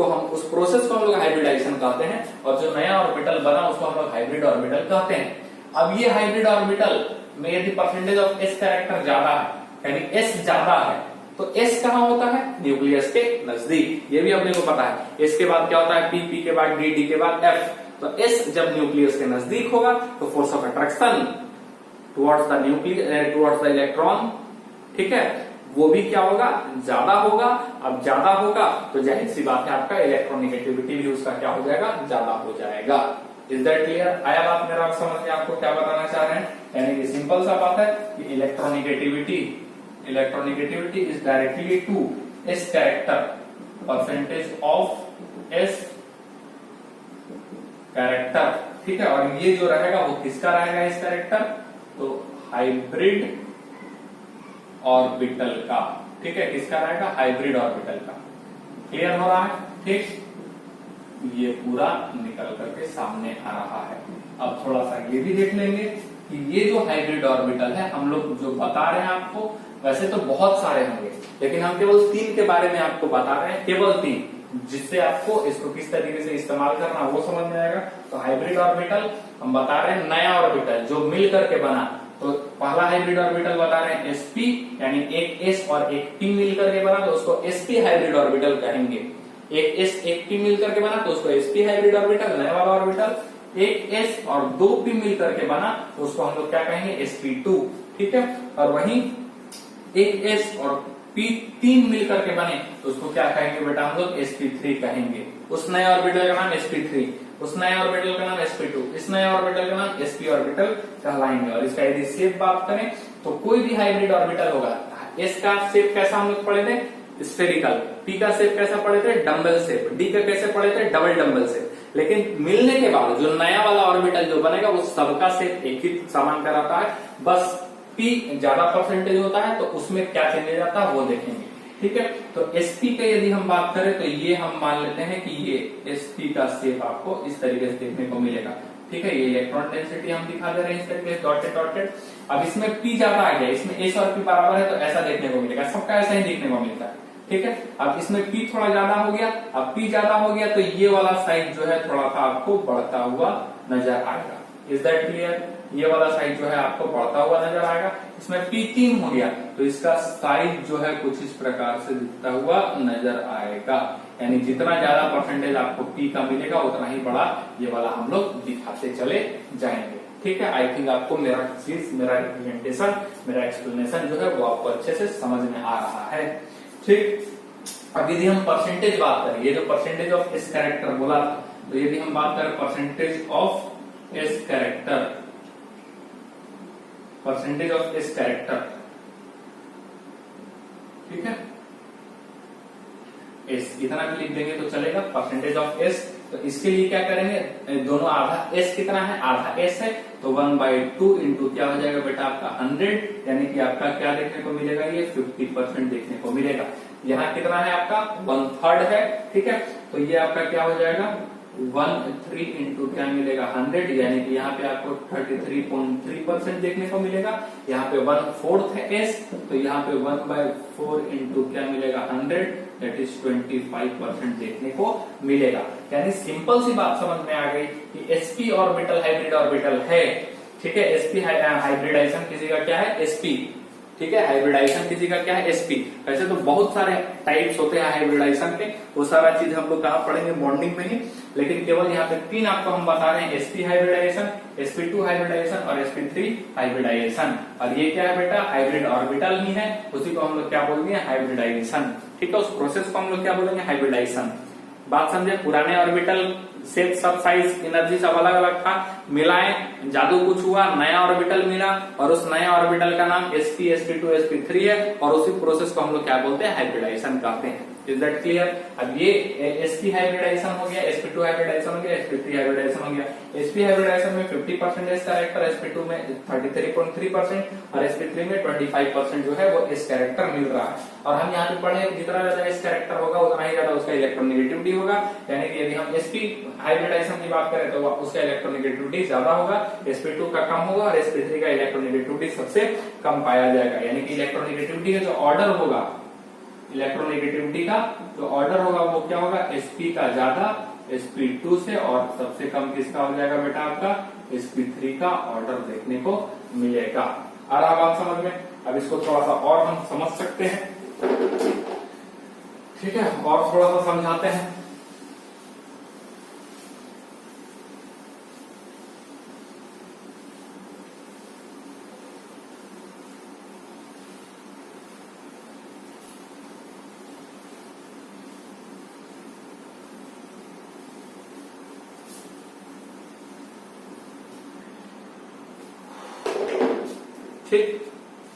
प्रोसेस को हम लोग हाइब्रिडाइजेशन कहते हैं। और जो नया ऑर्बिटल बना उसको हम लोग हाइब्रिड ऑर्बिटल कहते हैं। अब ये हाइब्रिड ऑर्बिटल में यदि परसेंटेज ऑफ एस कैरेक्टर ज्यादा है, यानी एस ज्यादा है, तो एस कहाँ होता है, न्यूक्लियस के नजदीक। ये भी अपने को पता है। एस के बाद क्या होता है, पी, पी के बाद डी, डी के बाद एफ। तो एस जब न्यूक्लियस के नजदीक होगा तो force of attraction towards the nucleus, towards the electron, ठीक है, वो भी क्या होगा, ज्यादा होगा। अब ज्यादा होगा तो जाहिर सी बात है आपका इलेक्ट्रोनेगेटिविटी भी उसका क्या हो जाएगा, ज्यादा हो जाएगा। Is that clear? आया बात मेरा आप समझ में, आपको क्या बताना चाह रहे हैं? यानी कि सिंपल सा बात है कि electronegativity is directly to s character, percentage of s character, ठीक है। और ये जो रहेगा वो किसका रहेगा, एस कैरेक्टर, तो हाइब्रिड ऑर्बिटल का, ठीक है, किसका रहेगा, हाइब्रिड ऑर्बिटल का। क्लियर हो रहा है, ठीक। ये पूरा निकल करके सामने आ रहा है। अब थोड़ा सा ये भी देख लेंगे कि ये जो हाइब्रिड ऑर्बिटल है, हम लोग जो बता रहे हैं आपको, वैसे तो बहुत सारे होंगे, लेकिन हम केवल 3 के बारे में आपको बता रहे हैं, केवल 3, जिससे आपको इसको किस तरीके से इस्तेमाल करना वो समझ में आएगा। तो हाइब्रिड ऑर्बिटल हम बता रहे हैं, नया ऑर्बिटल जो मिल करके बना। तो पहला हाइब्रिड ऑर्बिटल बता रहे हैं sp, यानी एक s और एक p मिल करके बना तो उसको sp हाइब्रिड ऑर्बिटल कहेंगे। एक s एक p मिल करके बना तो उसको sp हाइब्रिड ऑर्बिटल, नया वाला ऑर्बिटल। एक s और 2 p मिल करके बना तो उसको हम लोग क्या कहेंगे, sp2, ठीक है। और वहीं एक s और p 3 मिल करके बने तो उसको क्या कहेंगे बेटा, हम लोग sp3 कहेंगे। उस नए ऑर्बिटल का नाम sp3, उस नए ऑर्बिटल का नाम sp2, इस नए ऑर्बिटल का नाम sp ऑर्बिटल कहलाएंगे। और इसका यदि शेप बात करें तो कोई भी हाइब्रिड ऑर्बिटल होगा, s का शेप कैसा हम लोग पढ़े थे, स्फेरिकल, p का शेप कैसा पढ़े थे, डम्बल शेप, d का कैसे पढ़े थे, डबल डम्बल शेप। लेकिन मिलने के बाद जो नया वाला ऑर्बिटल जो बनेगा वो सबका शेप एक ही समान का रहता है, बस p ज्यादा परसेंटेज होता है तो उसमें क्या चेंज हो जाता है वो देखेंगे, ठीक है। तो sp का यदि हम बात करें तो ये हम मान लेते हैं कि ये sp का शेप आपको इस तरीके से देखने को मिलेगा, ठीक है। ये इलेक्ट्रॉन डेंसिटी हम दिखा दे रहे हैं इस तरीके से डॉटेड डॉटेड। अब इसमें p ज्यादा आ गया, इसमें s और p बराबर है तो ऐसा देखने को मिलेगा, सबका ऐसा ही देखने को मिलता है, ठीक है। अब इसमें p थोड़ा ज्यादा हो गया, अब p ज्यादा हो गया तो ये वाला साइज जो है थोड़ा सा आपको बढ़ता हुआ नजर आएगा, इज दैट क्लियर? ये वाला साइज जो है आपको बढ़ता हुआ नजर आएगा। इसमें P3 हो गया तो इसका साइज जो है कुछ इस प्रकार से दिखता हुआ नजर आएगा, यानी जितना ज्यादा परसेंटेज आपको P का मिलेगा उतना ही बड़ा ये वाला हम लोग दिखाते चले जाएंगे। ठीक है, आई थिंक आपको मेरा चीज, मेरा रिप्रेजेंटेशन, मेरा एक्सप्लेनेशन जो है वो आपको अच्छे से समझ में आ रहा है। ठीक, अब यदि हम परसेंटेज बात करें, ये जो परसेंटेज ऑफ एस कैरेक्टर बोला था, तो यदि हम बात करें percentage of s character, percentage of s character, ठीक है, एस इतना भी लिख देंगे तो चलेगा, परसेंटेज ऑफ एस। तो इसके लिए क्या करेंगे, दोनों आधा एस कितना है, आधा एस है, तो 1/2 इंटू क्या हो जाएगा बेटा आपका 100, यानी कि आपका क्या देखने को मिलेगा, ये 50% देखने को मिलेगा। यहाँ कितना है आपका 1/3 है, ठीक है, तो ये आपका क्या हो जाएगा 1/3 इंटू क्या मिलेगा 100, यानी कि यहाँ पे आपको 33.3% देखने को मिलेगा। यहाँ पे 1/4 है एस, तो यहाँ पे 1/4 इंटू क्या मिलेगा 100, दैट इज 25% देखने को मिलेगा। यानी सिंपल सी बात समझ में आ गई कि sp ऑर्बिटल हाइब्रिड ऑर्बिटल है, ठीक है, sp हाइब्रिडाइजेशन किसी का क्या है sp, ठीक है, हाइब्रिडाइजेशन किसी का क्या है sp। वैसे तो बहुत सारे टाइप्स होते हैं हाइब्रिडाइजेशन के, वो सारा चीज हम लोग कहाँ पढ़ेंगे बॉन्डिंग में ही, लेकिन केवल यहाँ पे 3 आपको हम बता रहे हैं, sp हाइब्रिडाइजेशन, sp2 हाइब्रिडाइजेशन और sp3 हाइब्रिडाइजेशन। और ये क्या है बेटा, हाइब्रिड ऑर्बिटल ही है, उसी को हम लोग क्या बोलेंगे हाइब्रिडाइजेशन। ठीक है, उस प्रोसेस को हम लोग क्या बोलेंगे हाइब्रिडाइजेशन। बात समझे, पुराने ऑर्बिटल शेप, सब साइज, एनर्जी सब अलग अलग था, मिलाएं, जादू कुछ हुआ, नया ऑर्बिटल मिला और उस नया ऑर्बिटल का नाम sp, sp2, sp3 है, और उसी प्रोसेस को हम लोग क्या बोलते हैं हाइब्रिडाइजेशन कहते हैं। Is that clear? अब ये sp हाइब्रिडाइजेशन हो गया, sp2 हाइब्रिडाइजेशन हो गया, sp3 हाइब्रिडाइजेशन हो गया। sp हाइब्रिडाइजेशन में 50% एस कैरेक्टर, sp2 में 33.3% और sp3 में 25% जो है वो एस कैरेक्टर मिल रहा है। और हम यहाँ पे पढ़े जितना ज्यादा एस कैरेक्टर होगा उतना ही ज्यादा उसका इलेक्ट्रोनेगेटिविटी होगा, यानी कि यदि हम sp हाइब्रिडाइजेशन की बात करें तो उसका इलेक्ट्रोनेगेटिविटी ज्यादा होगा, sp2 का कम होगा और sp3 का इलेक्ट्रोनेगेटिविटी सबसे कम पाया जाएगा। यानी कि इलेक्ट्रोनेगेटिविटी का जो ऑर्डर होगा, इलेक्ट्रोनेगेटिविटी का जो ऑर्डर होगा वो क्या होगा, sp का ज्यादा sp2 से, और सबसे कम किसका हो जाएगा बेटा आपका sp3 का ऑर्डर देखने को मिलेगा। आ रहा बात समझ में? अब इसको थोड़ा सा और हम समझ सकते हैं, ठीक है, और थोड़ा सा समझाते हैं। ठीक,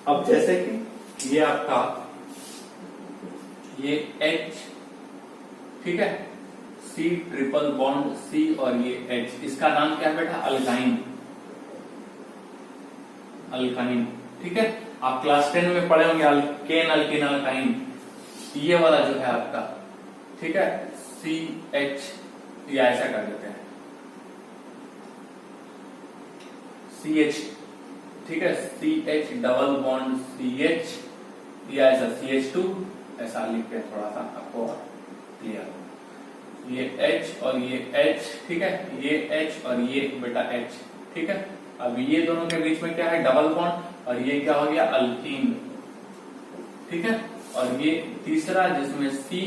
अब जैसे कि ये आपका ये H, ठीक है, C ट्रिपल बॉन्ड C और ये H, इसका नाम क्या है बेटा अल्काइन, अल्काइन, ठीक है। आप क्लास 10 में पढ़े होंगे अल्केन, अल्किन, अल्काइन, ये वाला जो है आपका, ठीक है, CH, या ऐसा कर देते हैं CH, ठीक है, CH डबल बॉन्ड CH, या ऐसा CH2, ऐसा लिख के थोड़ा सा आपको क्लियर, ये H और ये H, ठीक है, ये H और ये बेटा H, ठीक है। अब ये दोनों के बीच में क्या है डबल बॉन्ड, और ये क्या हो गया अल्कीन, ठीक है। और ये तीसरा जिसमें C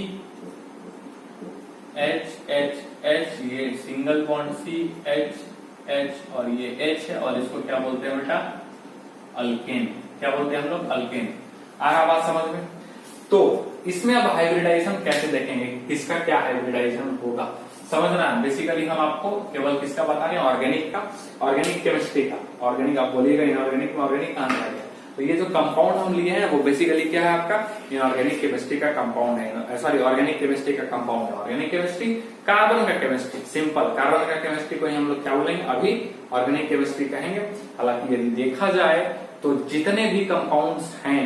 H H H, ये single bond C H H और ये H है, और इसको क्या बोलते हैं बेटा अल्केन, क्या बोलते हैं हम लोग अल्केन। आया बात समझ में? तो इसमें अब हाइब्रिडाइजेशन कैसे देखेंगे, किसका क्या हाइब्रिडाइजेशन होगा समझना है। बेसिकली हम आपको केवल किसका बता रहे हैं, ऑर्गेनिक का, ऑर्गेनिक केमिस्ट्री का। ऑर्गेनिक आप बोलिएगा इनऑर्गेनिक में, ऑर्गेनिक कहां से आ गया? तो ये जो कंपाउंड हम लिए हैं वो बेसिकली क्या है आपका इनऑर्गेनिक केमिस्ट्री का कंपाउंड है, सॉरी ऑर्गेनिक केमिस्ट्री का कंपाउंड है। ऑर्गेनिक केमिस्ट्री कार्बन का केमिस्ट्री, सिंपल कार्बन का केमिस्ट्री को हम लोग क्या बोलेंगे अभी ऑर्गेनिक केमिस्ट्री कहेंगे। हालांकि यदि देखा जाए तो जितने भी कंपाउंड्स हैं,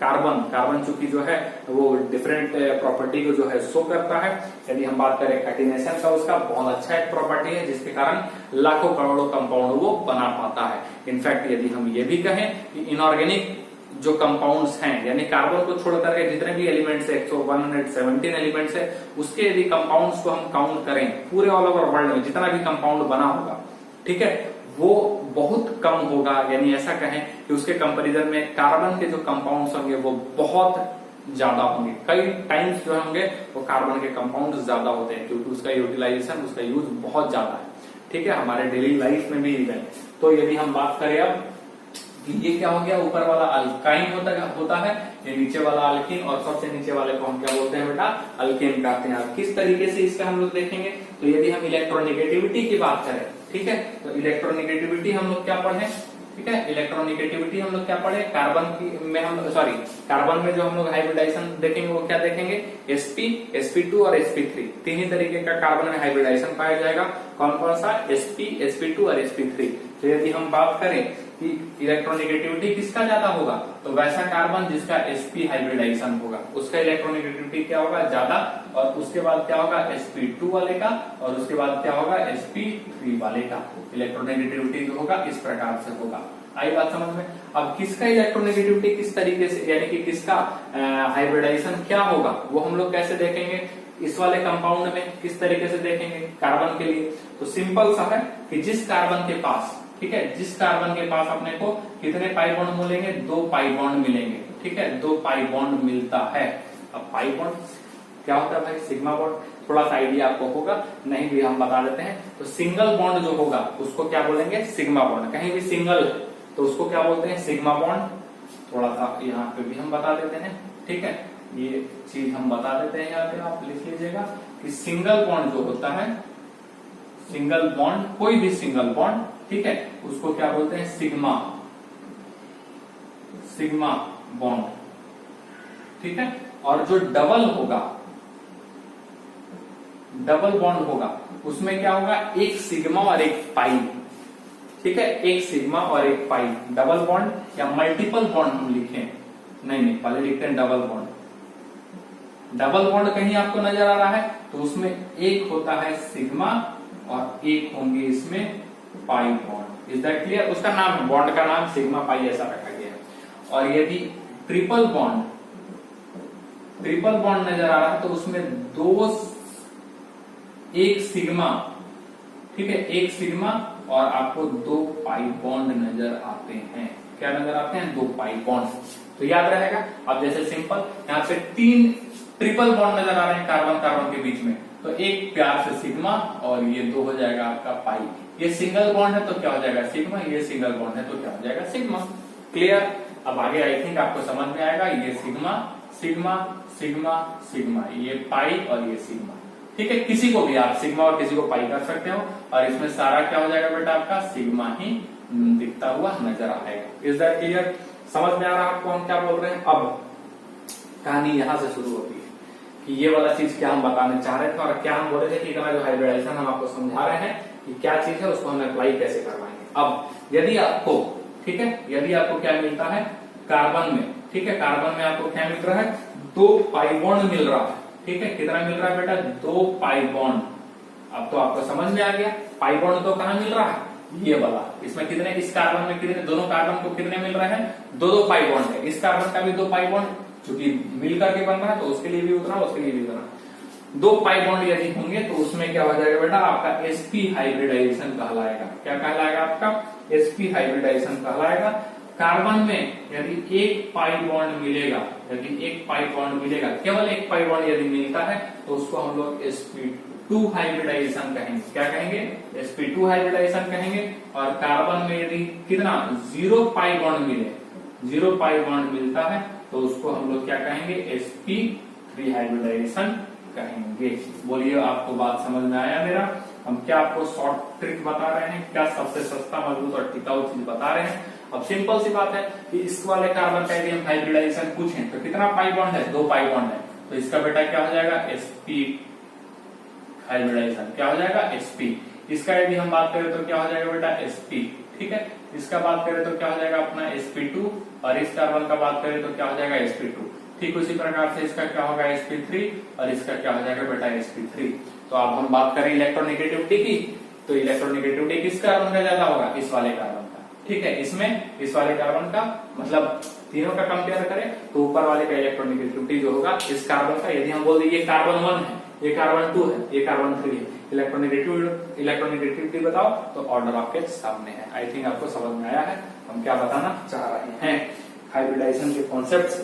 कार्बन चूंकि जो है वो डिफरेंट प्रॉपर्टी को जो है शो करता है। यदि हम बात करें कैटिनेशन का, उसका बहुत अच्छा एक प्रॉपर्टी है जिसके कारण लाखों करोड़ों कंपाउंड वो बना पाता है। इनफैक्ट यदि हम ये भी कहें कि इनऑर्गेनिक जो कंपाउंड्स हैं, यानी कार्बन को छोड़ करके जितने भी एलिमेंट्स है 117 एलिमेंट्स है, उसके यदि कंपाउंड्स को हम काउंट करें पूरे ऑल ओवर वर्ल्ड में जितना भी कंपाउंड बना होगा, ठीक है, वो बहुत कम होगा, यानी ऐसा कहें कि उसके कंपैरिजन में कार्बन के जो कंपाउंड्स होंगे वो बहुत ज्यादा होंगे। कई टाइम्स जो होंगे वो कार्बन के कंपाउंड ज्यादा होते हैं, क्योंकि उसका यूटिलाइजेशन, उसका यूज बहुत ज्यादा है। ठीक है, हमारे डेली लाइफ में भी इवन। तो यदि हम बात करें अब कि ये क्या हो गया, ऊपर वाला अल्काइन होता है, ये नीचे वाला अल्कीन, और सबसे नीचे वाले को हम क्या बोलते हैं बेटा, अल्केन कहते हैं। किस तरीके से इसका हम लोग देखेंगे, तो यदि हम इलेक्ट्रोनेगेटिविटी की बात करें, ठीक है, तो इलेक्ट्रोनेगेटिविटी हम लोग क्या पढ़े, ठीक है, इलेक्ट्रोनेगेटिविटी हम लोग क्या पढ़े, कार्बन कार्बन में जो हम लोग हाइब्रिडाइजेशन देखेंगे वो क्या देखेंगे, sp, sp2 और sp3, तीन ही तरीके का कार्बन में हाइब्रिडाइजेशन पाया जाएगा। कौन कौन सा, sp, sp2 और sp3। तो यदि हम बात करें कि इलेक्ट्रोनेगेटिविटी किसका ज्यादा होगा, तो वैसा कार्बन जिसका sp हाइब्रिडाइजेशन होगा उसका इलेक्ट्रोनेगेटिविटी क्या होगा, ज्यादा, और उसके बाद क्या होगा sp2 वाले का, और उसके बाद क्या होगा sp3 वाले का। इलेक्ट्रोनेगेटिविटी जो होगा इस प्रकार से होगा। आई बात समझ में। अब किसका इलेक्ट्रोनेगेटिविटी किस तरीके से, यानी कि किसका हाइब्रिडाइजेशन क्या होगा, वो हम लोग कैसे देखेंगे, इस वाले कंपाउंड में किस तरीके से देखेंगे कार्बन के लिए। तो सिंपल सा है कि जिस कार्बन के पास, ठीक है, जिस कार्बन के पास अपने को कितने पाई बॉन्ड मिलेंगे, 2 पाई बॉन्ड मिलेंगे। ठीक है, 2 पाई बॉन्ड मिलता है। अब पाई बॉन्ड क्या होता है भाई, सिग्मा बॉन्ड, थोड़ा सा आइडिया आपको होगा, नहीं भी हम बता देते हैं। तो सिंगल बॉन्ड जो होगा उसको क्या बोलेंगे, सिग्मा बॉन्ड। कहीं भी सिंगल है तो उसको क्या बोलते हैं, सिग्मा बॉन्ड। थोड़ा सा यहाँ पे भी हम बता देते हैं, ठीक है, ये चीज हम बता देते हैं, यहाँ पे आप लिख लीजिएगा कि सिंगल बॉन्ड जो होता है, सिंगल बॉन्ड, कोई भी सिंगल बॉन्ड, ठीक है, उसको क्या बोलते हैं, सिग्मा, सिग्मा बॉन्ड। ठीक है, और जो डबल होगा, डबल बॉन्ड होगा, उसमें क्या होगा, एक सिग्मा और एक पाई। ठीक है, एक सिग्मा और एक पाई, डबल बॉन्ड या मल्टीपल बॉन्ड हम लिखें, नहीं पहले लिखते हैं डबल बॉन्ड। डबल बॉन्ड कहीं आपको नजर आ रहा है तो उसमें एक होता है सिग्मा और एक होंगे इसमें pi bond. Is that clear. उसका नाम है, बॉन्ड का नाम सिग्मा पाई ऐसा रखा गया है। और यदि ट्रिपल बॉन्ड, ट्रिपल बॉन्ड नजर आ रहा है तो उसमें एक सिग्मा, ठीक है, एक सिग्मा और आपको 2 पाई बॉन्ड नजर आते हैं। क्या नजर आते हैं, 2 पाई बॉन्ड। तो याद रहेगा। अब जैसे सिंपल यहाँ पे 3 ट्रिपल बॉन्ड नजर आ रहे हैं कार्बन कार्बन के बीच में, तो एक प्यार से सिग्मा और ये 2 हो जाएगा आपका पाई। ये सिंगल बॉन्ड है तो क्या हो जाएगा सिग्मा, ये सिंगल बॉन्ड है तो क्या हो जाएगा सिग्मा। क्लियर। अब आगे आई थिंक आपको समझ में आएगा, ये सिग्मा सिग्मा सिग्मा सिग्मा, ये पाई और ये सिग्मा। ठीक है, किसी को भी आप सिग्मा और किसी को पाई कर सकते हो, और इसमें सारा क्या हो जाएगा बेटा, आपका सिग्मा ही दिखता हुआ नजर आएगा। Is that clear. समझ में आ रहा है आपको हम क्या बोल रहे हैं। अब कहानी यहां से शुरू होती है कि ये वाला चीज क्या हम बताने चाह रहे थे और क्या हम बोल रहे थे कि इतना जो हाइब्रिडाइजेशन हम आपको समझा रहे हैं कि क्या चीज है, उसको हम अप्लाई कैसे करवाएंगे। अब यदि आपको, ठीक है, यदि आपको क्या मिलता है कार्बन में, ठीक है, कार्बन में आपको क्या मिल रहा है, 2 पाई बॉन्ड मिल रहा है। ठीक है, कितना मिल रहा है बेटा, 2 पाई बॉन्ड। अब तो आपको समझ में आ गया, पाई बॉन्ड तो कहां मिल रहा है, ये वाला। इसमें कितने, इस कार्बन में कितने, दोनों कार्बन को कितने मिल रहे हैं, 2 पाई बॉन्ड है। इस कार्बन का भी 2 पाई बॉन्ड, चूंकि मिलकर के बन रहा है तो उसके लिए भी उतना, उसके लिए भी उतना। 2 पाई बॉन्ड यदि होंगे तो उसमें क्या हो जाएगा बेटा, आपका sp हाइब्रिडाइजेशन कहलाएगा। क्या कहलाएगा आपका, sp हाइब्रिडाइजेशन कहलाएगा। कार्बन में यदि 1 पाई बॉन्ड मिलेगा, यदि 1 पाई बॉन्ड मिलेगा, केवल 1 पाई बॉन्ड यदि मिलता है तो उसको हम लोग sp2 हाइब्रिडाइजेशन कहेंगे। क्या कहेंगे, sp2 हाइब्रिडाइजेशन कहेंगे। और कार्बन में यदि कितना, 0 पाई बॉन्ड मिले, 0 पाई बॉन्ड मिलता है तो उसको हम लोग क्या कहेंगे, sp3 हाइब्रिडाइजेशन कहेंगे। बोलिए, आपको बात समझ में आया मेरा। हम क्या आपको शॉर्ट ट्रिक बता रहे हैं, क्या सबसे सस्ता मजबूत और टिकाऊ चीज बता रहे हैं। अब सिंपल सी बात है कि इस वाले कार्बन का यदि हम हाइब्रिडाइजेशन पूछें तो कितना पाई बॉन्ड है, 2 पाई बॉन्ड है, तो इसका बेटा क्या हो जाएगा, sp हाइब्रिडाइजेशन क्या हो जाएगा, sp। इसका यदि हम बात करें तो क्या हो जाएगा बेटा, sp। ठीक है, इसका बात करें तो क्या हो जाएगा अपना sp2, और इस कार्बन का बात करें तो क्या हो जाएगा sp2। ठीक उसी प्रकार से इसका क्या होगा sp3, और इसका क्या हो जाएगा बेटा sp3। तो अब हम बात करें इलेक्ट्रोनेगेटिविटी की, तो इलेक्ट्रोनेगेटिविटी किस कार्बन का ज्यादा होगा, इस वाले कार्बन का। ठीक है, इसमें इस वाले कार्बन का, मतलब तीनों का कंपेयर करें तो ऊपर वाले का इलेक्ट्रोनेगेटिविटी जो होगा इस कार्बन का, यदि हम बोल दें ये कार्बन 1 है, ये कार्बन 2 है, ये कार्बन 3 है, इलेक्ट्रोनेगेटिविटी बताओ, तो ऑर्डर आपके सामने है। आई थिंक आपको समझ में आया है हम क्या बताना चाह रहे हैं हाइब्रिडाइजेशन के कॉन्सेप्ट से।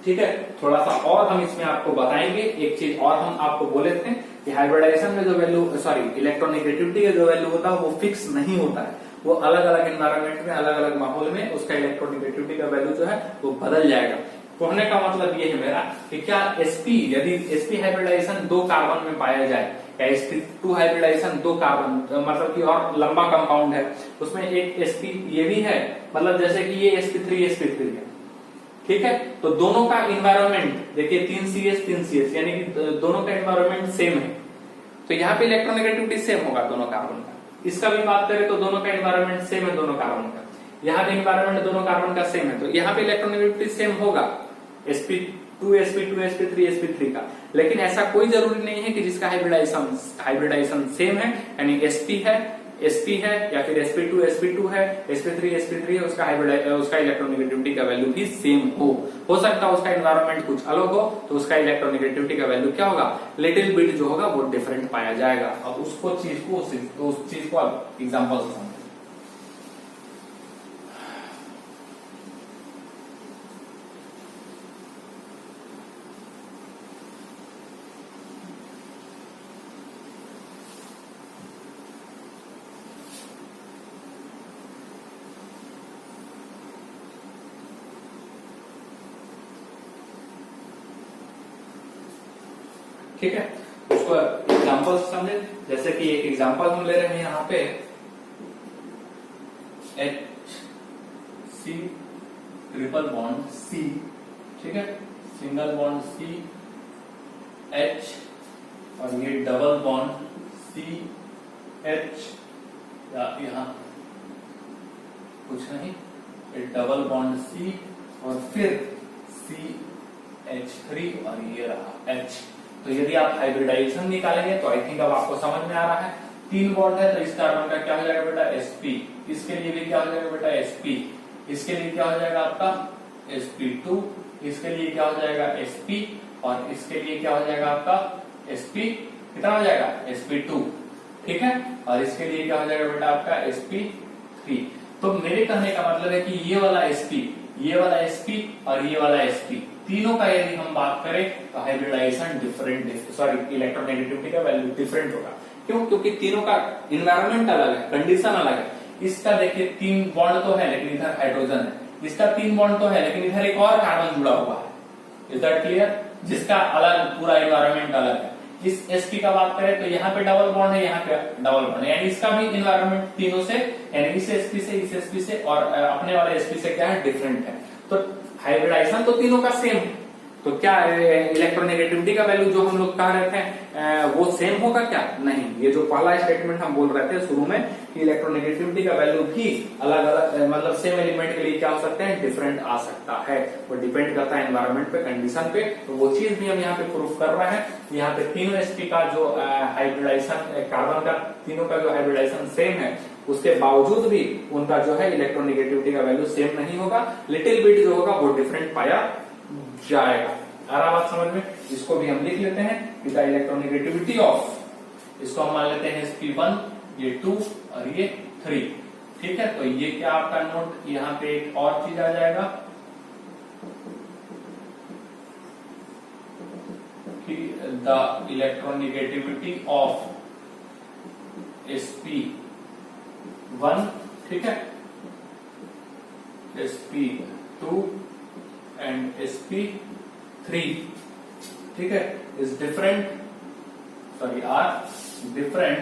ठीक है, थोड़ा सा और हम इसमें आपको बताएंगे। एक चीज और हम आपको बोले थे कि हाइब्रिडाइजेशन में जो वैल्यू इलेक्ट्रोनेगेटिविटी का जो वैल्यू होता है वो फिक्स नहीं होता है, वो अलग अलग एनवायरमेंट में, अलग अलग माहौल में उसका इलेक्ट्रोनेगेटिविटी का वैल्यू जो है वो बदल जाएगा। कहने का मतलब ये है मेरा कि क्या sp, यदि sp हाइब्रिडाइजेशन 2 कार्बन में पाया जाए या sp2 हाइब्रिडाइजेशन 2 कार्बन मतलब कि और लंबा कंपाउंड है, उसमें एक sp ये भी है, मतलब जैसे कि ये sp3 है, ठीक है, तो दोनों का इन्वायरमेंट देखिए 3 यानी कि दोनों का इन्वायरमेंट सेम है, तो यहाँ पे इलेक्ट्रोनेगेटिविटी सेम होगा दोनों कार्बन का। इसका भी बात करें तो दोनों का इन्वायरमेंट सेम है दोनों कार्बन का, यहाँ पे इन्वायरमेंट दोनों कार्बन का सेम है, तो यहाँ पे इलेक्ट्रोनेगेटिविटी सेम होगा sp2 sp3 का। लेकिन ऐसा कोई जरूरी नहीं है कि जिसका हाइब्रिडाइजेशन सेम है, यानी sp है या फिर sp2 है, sp3 है, उसका इलेक्ट्रोनेगेटिविटी का वैल्यू भी सेम हो सकता है उसका एनवायरनमेंट कुछ अलग हो, तो उसका इलेक्ट्रोनेगेटिविटी का वैल्यू क्या होगा, लिटिल बिट जो होगा वो डिफरेंट पाया जाएगा। अब उस चीज को आप एग्जांपल से समझें। ठीक है, उसको एग्जांपल समझे। जैसे कि एक एग्जांपल हम ले रहे हैं यहाँ पे HC ट्रिपल बॉन्ड C, ठीक है, सिंगल बॉन्ड C H, और ये डबल बॉन्ड C H, या यहाँ कुछ नहीं, ये डबल बॉन्ड C और फिर CH3 और ये रहा H। तो यदि आप हाइब्रिडाइजेशन निकालेंगे तो आई थिंक अब आपको समझ में आ रहा है, 3 बॉन्ड है तो इस कार्बन का क्या हो जाएगा बेटा sp, इसके लिए भी क्या हो जाएगा बेटा sp, इसके लिए क्या हो जाएगा आपका sp2, इसके लिए क्या हो जाएगा sp, और इसके लिए क्या हो जाएगा आपका sp, कितना हो जाएगा sp2, ठीक है, और इसके लिए क्या हो जाएगा बेटा आपका sp3। तो मेरे कहने का मतलब है कि ये वाला sp, ये वाला sp और ये वाला sp, तीनों का यदि हम बात करें तो हाइब्रिडाइजेशन इलेक्ट्रोनेगेटिविटी का वैल्यू डिफरेंट होगा। क्यों? क्योंकि तीनों का इन्वायरमेंट अलग है, कंडीशन अलग है। इसका देखिए 3 बॉन्ड तो है लेकिन इधर हाइड्रोजन है, इसका 3 बॉन्ड तो है लेकिन इधर एक और कार्बन जुड़ा हुआ है। Is that clear? जिसका अलग पूरा इन्वायरमेंट अलग है। इस sp का बात करें तो यहाँ पे डबल बॉन्ड है, यहाँ पे डबल बॉन्ड है, यानी इसका भी इन्वायरमेंट तीनों से, यानी इस sp से और अपने वाले sp से क्या है, डिफरेंट है। तो हाइब्रिडाइजेशन तो तीनों का सेम है, तो क्या इलेक्ट्रोनेगेटिविटी का वैल्यू जो हम लोग कह रहे थे वो सेम होगा क्या? नहीं। ये जो पहला स्टेटमेंट हम बोल रहे थे शुरू में कि इलेक्ट्रोनेगेटिविटी का वैल्यू भी अलग अलग मतलब सेम एलिमेंट के लिए क्या हो सकते हैं, डिफरेंट आ सकता है। वो डिपेंड करता है एनवायरमेंट पे, कंडीशन पे। तो वो चीज भी हम यहाँ पे प्रूफ कर रहे हैं। यहाँ पे तीनों sp का जो हाइब्रिडाइजेशन, कार्बन का तीनों का जो हाइब्रिडाइजेशन सेम है, उसके बावजूद भी उनका जो है इलेक्ट्रोनेगेटिविटी का वैल्यू सेम नहीं होगा, लिटिल बिट जो होगा वो डिफरेंट पाया जाएगा। आ रहा बात समझ में? इसको भी हम लिख लेते हैं कि द इलेक्ट्रोनेगेटिविटी ऑफ, इसको हम मान लेते हैं sp1, ये 2 और ये 3, ठीक है। तो ये क्या आपका नोट, यहाँ पे एक और चीज आ जाएगा कि द इलेक्ट्रोनेगेटिविटी ऑफ sp1, ठीक है, sp2 एंड sp3, ठीक है, is different, sorry are different,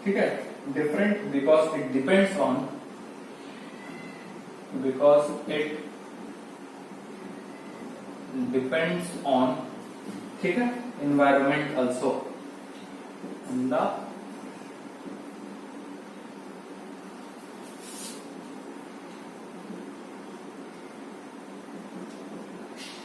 ठीक है, different because it depends on, ठीक है, environment also in the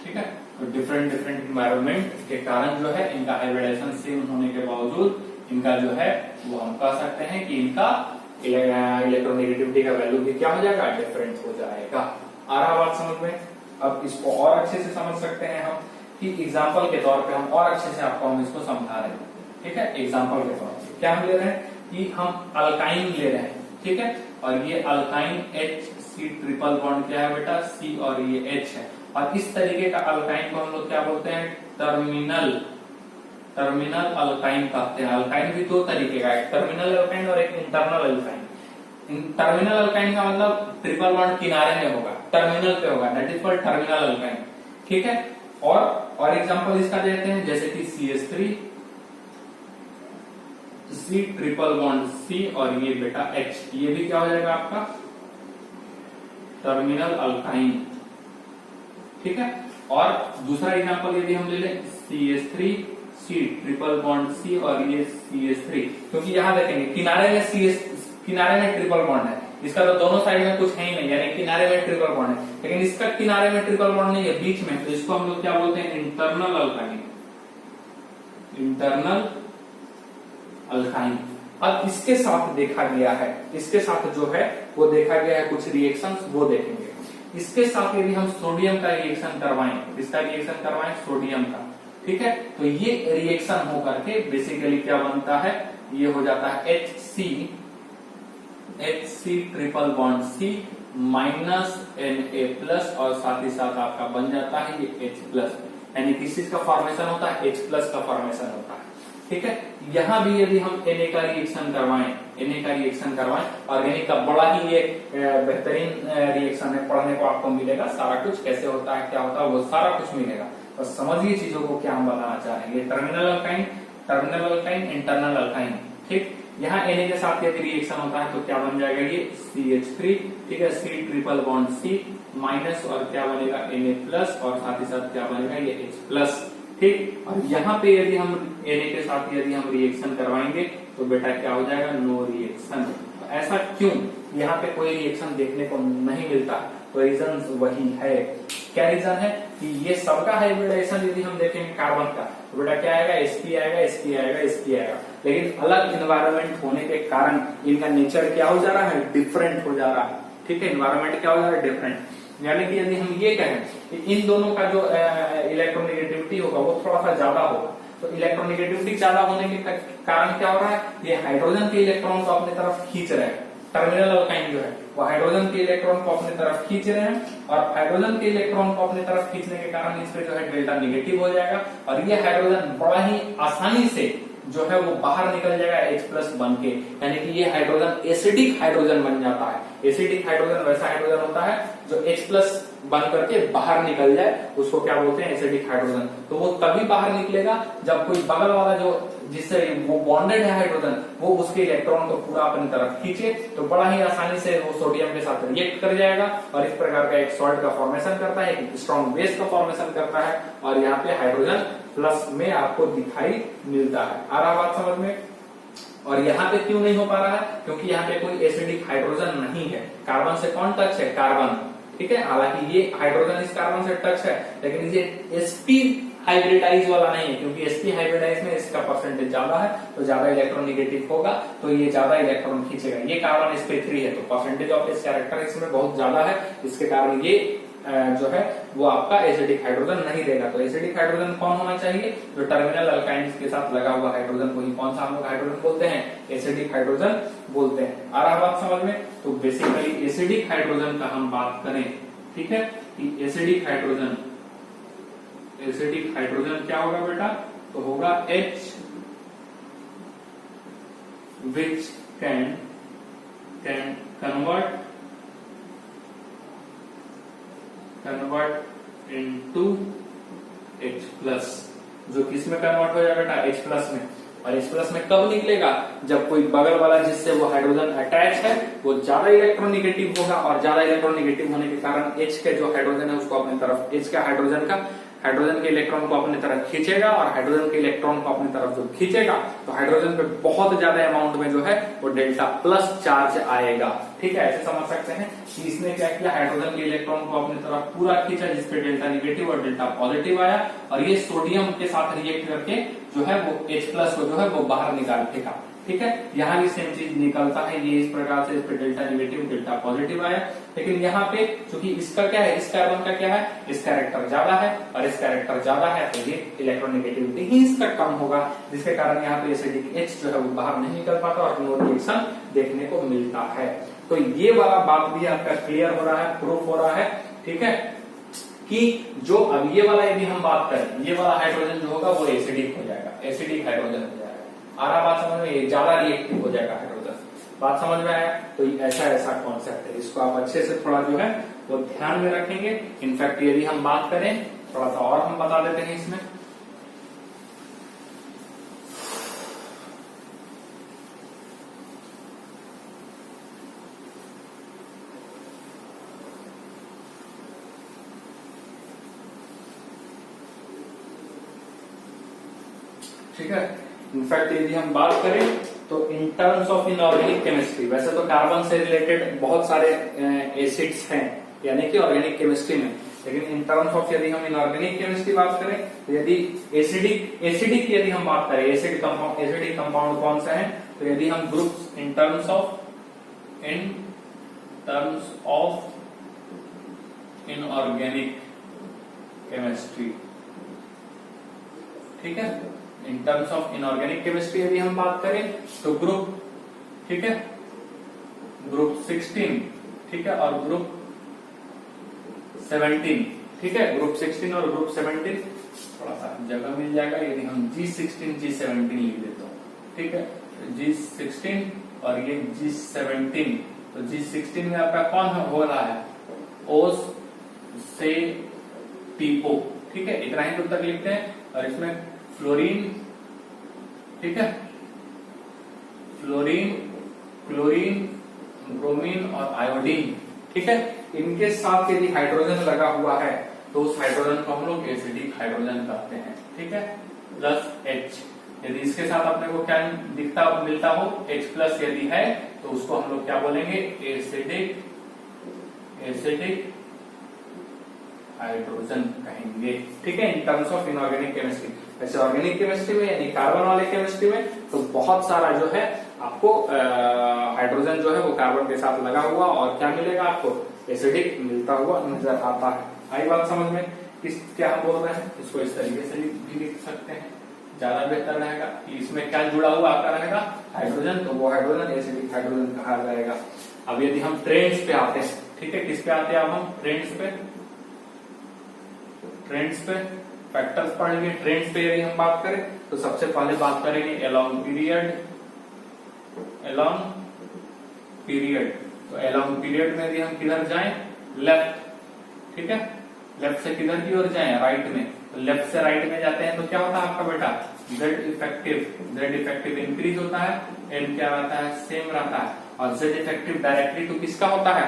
ठीक है। तो डिफरेंट इन्वायरमेंट के कारण जो है इनका हाइब्रिडाइजेशन सेम होने के बावजूद इनका जो है वो हम कह सकते हैं कि इनका इलेक्ट्रोनेगेटिविटी का वैल्यू भी क्या हो जाएगा, डिफरेंट हो जाएगा। आ रहा बात समझ में? अब इसको और अच्छे से समझ सकते हैं हम कि एग्जाम्पल के तौर पे हम और अच्छे से आपको हम इसको समझा रहे हैं, ठीक है। एग्जाम्पल के तौर पे क्या हम ले रहे हैं कि हम अल्काइन ले रहे हैं, ठीक है, और ये अल्काइन HC ट्रिपल बॉन्ड क्या है बेटा, C और ये H है, और इस तरीके का अल्काइन को हम लोग क्या बोलते हैं, टर्मिनल अल्काइन कहते हैं। अल्काइन भी दो तरीके का है, टर्मिनल अल्काइन और एक इंटरनल अल्काइन। टर्मिनल अल्काइन का मतलब ट्रिपल बॉन्ड किनारे में होगा, टर्मिनल पे होगा, that is called terminal alkyne, ठीक है। और एग्जांपल इसका देते हैं जैसे कि CH3 C triple bond C और ये बेटा H, ये भी क्या हो जाएगा आपका टर्मिनल अल्काइन, ठीक है। और दूसरा एग्जांपल यदि हम ले लें CH3 C triple bond C और ये CH3, क्योंकि यहां देखेंगे किनारे में ट्रिपल बॉन्ड है, इसका तो दोनों साइड में कुछ है ही नहीं, यानी किनारे में ट्रिपल बॉन्ड है, लेकिन इसका किनारे में ट्रिपल बॉन्ड नहीं है, बीच में, तो इसको हम लोग क्या बोलते हैं, इंटरनल अल्काइन। अब इसके साथ देखा गया है, इसके साथ जो है वो देखा गया है कुछ रिएक्शंस, वो देखेंगे। इसके साथ यदि हम सोडियम का रिएक्शन करवाएं, इसका रिएक्शन करवाएं सोडियम का, ठीक है, तो ये रिएक्शन होकर के बेसिकली क्या बनता है, ये हो जाता है HC triple bond C minus Na plus, और साथ ही साथ आपका बन जाता है ये H प्लस, यानी किस चीज का फॉर्मेशन होता है, H प्लस का फॉर्मेशन होता है, ठीक है। यहां भी यदि हम Na का रिएक्शन करवाएं, ऑर्गेनिक का बड़ा ही ये बेहतरीन रिएक्शन है, पढ़ने को आपको मिलेगा, सारा कुछ कैसे होता है, क्या होता है, वो सारा कुछ मिलेगा, तो समझिए चीजों को क्या हम बताना चाह रहे हैं। ये टर्मिनल अल्काइन, इंटरनल अल्काइन, ठीक। यहाँ Na के साथ यदि रिएक्शन होता है तो क्या बन जाएगा, ये CH3, ठीक है, C triple bond C minus, और क्या बनेगा Na प्लस, और साथ ही साथ क्या बनेगा ये H प्लस, ठीक। और यहाँ पे यदि हम Na के साथ यदि हम रिएक्शन करवाएंगे तो बेटा क्या हो जाएगा, नो रिएक्शन। ऐसा क्यों, यहाँ पे कोई रिएक्शन देखने को नहीं मिलता, तो रीजन वही है। क्या रीजन है कि ये सबका हाइब्रिडाइजेशन यदि हम देखेंगे कार्बन का, तो बेटा क्या आएगा, sp आएगा, लेकिन अलग एनवायरनमेंट होने के कारण इनका नेचर क्या हो जा रहा है, डिफरेंट हो जा रहा है, ठीक है। एनवायरनमेंट क्या हो जा रहा है, डिफरेंट, यानी कि यदि हम ये कहें कि इन दोनों का जो इलेक्ट्रोनेगेटिविटी होगा वो थोड़ा सा ज्यादा होगा, तो इलेक्ट्रोनेगेटिविटी ज्यादा होने के कारण क्या हो रहा है, ये हाइड्रोजन के इलेक्ट्रॉन को अपनी तरफ खींच रहे हैं, टर्मिनल अल्काइन जो है वो हाइड्रोजन के इलेक्ट्रॉन को अपनी तरफ खींच रहे हैं, और हाइड्रोजन के इलेक्ट्रॉन को अपनी तरफ खींचने के कारण इस पे जो है डेल्टा नेगेटिव हो जाएगा, और ये हाइड्रोजन बड़ा ही आसानी से जो है वो बाहर निकल जाएगा H प्लस बन के, यानी कि ये हाइड्रोजन एसिडिक हाइड्रोजन बन जाता है। एसिडिक हाइड्रोजन वैसा हाइड्रोजन होता है जो H प्लस बन करके बाहर निकल जाए, उसको क्या बोलते हैं, एसिडिक हाइड्रोजन। तो वो तभी बाहर निकलेगा जब कोई बगल वाला जो जिससे वो बॉन्डेड है हाइड्रोजन, वो उसके इलेक्ट्रॉन को पूरा अपनी तरफ खींचे, तो बड़ा ही आसानी से वो सोडियम के साथ रिएक्ट कर जाएगा, और इस प्रकार का एक सॉल्ट का फॉर्मेशन करता है, एक स्ट्रॉन्ग बेस का फॉर्मेशन करता है, और यहाँ पे हाइड्रोजन प्लस में आपको दिखाई मिलता है। आ रहा बात समझ में। और यहाँ पे क्यों नहीं हो पा रहा है, क्योंकि यहाँ पे कोई एसिडिक हाइड्रोजन नहीं है, कार्बन से कौन टच है, कार्बन, ठीक है। हालांकि ये हाइड्रोजन इस कार्बन से टच है, लेकिन ये sp हाइब्रिडाइज वाला नहीं है, क्योंकि sp हाइब्रिडाइज में इसका परसेंटेज ज्यादा है, तो ज्यादा इलेक्ट्रॉन निगेटिव होगा, तो ये ज्यादा इलेक्ट्रॉन खींचेगा। ये कार्बन sp3 है, तो परसेंटेज ऑफ इस कैरेक्टर इसमें बहुत ज्यादा है, इसके कारण ये जो है वो आपका एसिडिक हाइड्रोजन नहीं देगा। तो एसिडिक हाइड्रोजन कौन होना चाहिए, जो टर्मिनल अल्काइन के साथ लगा हुआ हाइड्रोजन को ही कौन सा हम लोग हाइड्रोजन बोलते हैं, एसिडिक हाइड्रोजन बोलते हैं। आ रहा बात समझ में। तो बेसिकली एसिडिक हाइड्रोजन का हम बात करें, ठीक है, कि एसिडिक हाइड्रोजन क्या होगा बेटा, तो होगा H which can convert into H plus, जो किस में कन्वर्ट हो जाएगा बेटा, H प्लस में। और H प्लस में कब निकलेगा, जब कोई बगल वाला जिससे वो हाइड्रोजन अटैच है वो ज्यादा इलेक्ट्रोनेगेटिव होगा, और ज्यादा इलेक्ट्रोनेगेटिव होने के कारण H के जो हाइड्रोजन है उसको अपनी तरफ, H का हाइड्रोजन के इलेक्ट्रॉन को अपनी तरफ खींचेगा, और हाइड्रोजन के इलेक्ट्रॉन को अपनी तरफ जो खींचेगा तो हाइड्रोजन पे बहुत ज्यादा अमाउंट में जो है वो डेल्टा प्लस चार्ज आएगा, ठीक है। ऐसे समझ सकते हैं कि इसने क्या किया, हाइड्रोजन के इलेक्ट्रॉन को अपनी तरफ पूरा खींचा, जिसपे डेल्टा निगेटिव और डेल्टा पॉजिटिव आया, और ये सोडियम के साथ रिएक्ट करके जो है वो H प्लस को जो है वो बाहर निकाल फेंका, ठीक है, यहाँ भी सेम चीज निकलता है, ये इस प्रकार से इस पे डेल्टा नेगेटिव डेल्टा पॉजिटिव आया, लेकिन यहाँ पे चूंकि इसका क्या है, इस कार्बन का क्या है, इस कैरेक्टर ज्यादा है और इस कैरेक्टर ज्यादा है, तो ये इलेक्ट्रोनेगेटिविटी ही इसका कम होगा, जिसके कारण यहाँ पे एसिडिक H जो है वो बाहर नहीं निकल पाता और नो रिएक्शन देखने को मिलता है। तो ये वाला बात भी आपका क्लियर हो रहा है, प्रूफ हो रहा है, ठीक है, कि जो अब ये वाला यदि हम बात करें, ये वाला हाइड्रोजन जो होगा वो एसिडिक हो जाएगा, एसिडिक हाइड्रोजन हो जाएगा। आ रहा बात समझ में, ज्यादा रिएक्टिव हो जाएगा हाइड्रोजन, बात समझ में आया। तो ऐसा ऐसा कॉन्सेप्ट है, इसको आप अच्छे से थोड़ा जो है वो ध्यान में रखेंगे। इनफैक्ट यदि हम बात करें थोड़ा सा और हम बता देते हैं इसमें, ठीक है। इनफैक्ट यदि हम बात करें तो in terms of inorganic chemistry, वैसे तो कार्बन से रिलेटेड बहुत सारे एसिड्स हैं यानी कि ऑर्गेनिक केमिस्ट्री में, लेकिन इन टर्म्स ऑफ यदि हम इनऑर्गेनिक केमिस्ट्री बात करें तो यदि एसिडिक यदि हम बात करें, एसिडिक कंपाउंड कौन सा है, तो यदि हम groups in terms of inorganic chemistry, ठीक है, in terms of inorganic chemistry यदि हम बात करें तो ग्रुप, ठीक है, ग्रुप 16, ठीक है, और ग्रुप 17, ठीक है, ग्रुप 16 और ग्रुप 17 थोड़ा सा जगह मिल जाएगा यदि हम G16 G17 लिख देते हो, ठीक है, G16 और ये G17, तो G16 में आपका कौन हो रहा है, ओस से टीपो, ठीक है, इतना ही तक लिखते हैं। और इसमें फ्लोरीन, ठीक है, फ्लोरीन, क्लोरीन, ब्रोमीन और आयोडीन, ठीक है, इनके साथ यदि हाइड्रोजन लगा हुआ है तो उस हाइड्रोजन को हम लोग एसिडिक हाइड्रोजन कहते हैं, ठीक है, प्लस H। यदि इसके साथ अपने को क्या मिलता हो, H प्लस यदि है तो उसको हम लोग क्या बोलेंगे, एसिडिक हाइड्रोजन कहेंगे, ठीक है, in terms of inorganic chemistry. वैसे ऑर्गेनिक केमिस्ट्री में यानी कार्बन वाले केमिस्ट्री में तो बहुत सारा जो है आपको हाइड्रोजन जो है वो कार्बन के साथ लगा हुआ और क्या मिलेगा आपको, एसिडिक मिलता हुआ नजर आता है। आई बात समझ में, किस क्या हम बोल रहे हैं, इसको इस तरीके से भी लिख सकते हैं, ज्यादा बेहतर रहेगा कि इसमें क्या जुड़ा हुआ आपका रहेगा, हाइड्रोजन, तो वो हाइड्रोजन एसिडिक हाइड्रोजन कहा जाएगा। अब यदि हम ट्रेंड्स पे आते हैं, ठीक है, किस पे आते हैं अब हम, ट्रेंड्स पे फैक्टर्स पढ़ लिए। ट्रेंड्स पे यदि हम बात करें तो सबसे पहले बात करेंगे अलोंग पीरियड, तो अलोंग पीरियड में यदि हम किधर जाएं, लेफ्ट, ठीक है, लेफ्ट से किधर की ओर जाएं, राइट में, तो लेफ्ट से राइट में जाते हैं तो क्या होता है आपका बेटा, Z इफेक्टिव इंक्रीज होता है, N क्या रहता है, सेम रहता है, और Z इफेक्टिव डायरेक्टली तो किसका होता है,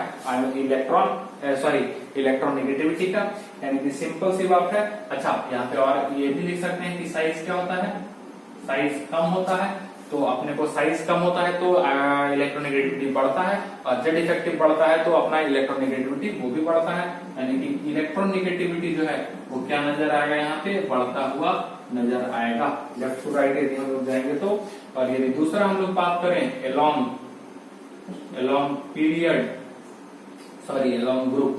इलेक्ट्रॉन नेगेटिविटी का, यानी कि सिंपल सी बात है। अच्छा, यहाँ पे और ये भी लिख सकते हैं कि साइज क्या होता है, साइज कम होता है, तो अपने को साइज कम होता है तो इलेक्ट्रोनेगेटिविटी बढ़ता है, और Z इफेक्टिव बढ़ता है तो अपना इलेक्ट्रोनेगेटिविटी वो भी बढ़ता है, यानी कि इलेक्ट्रोनेगेटिविटी जो है वो क्या नजर आएगा, यहाँ पे बढ़ता हुआ नजर आएगा, लेफ्ट टू राइट यदि हम लोग जाएंगे तो। और यदि दूसरा हम लोग बात करें along period, sorry along group,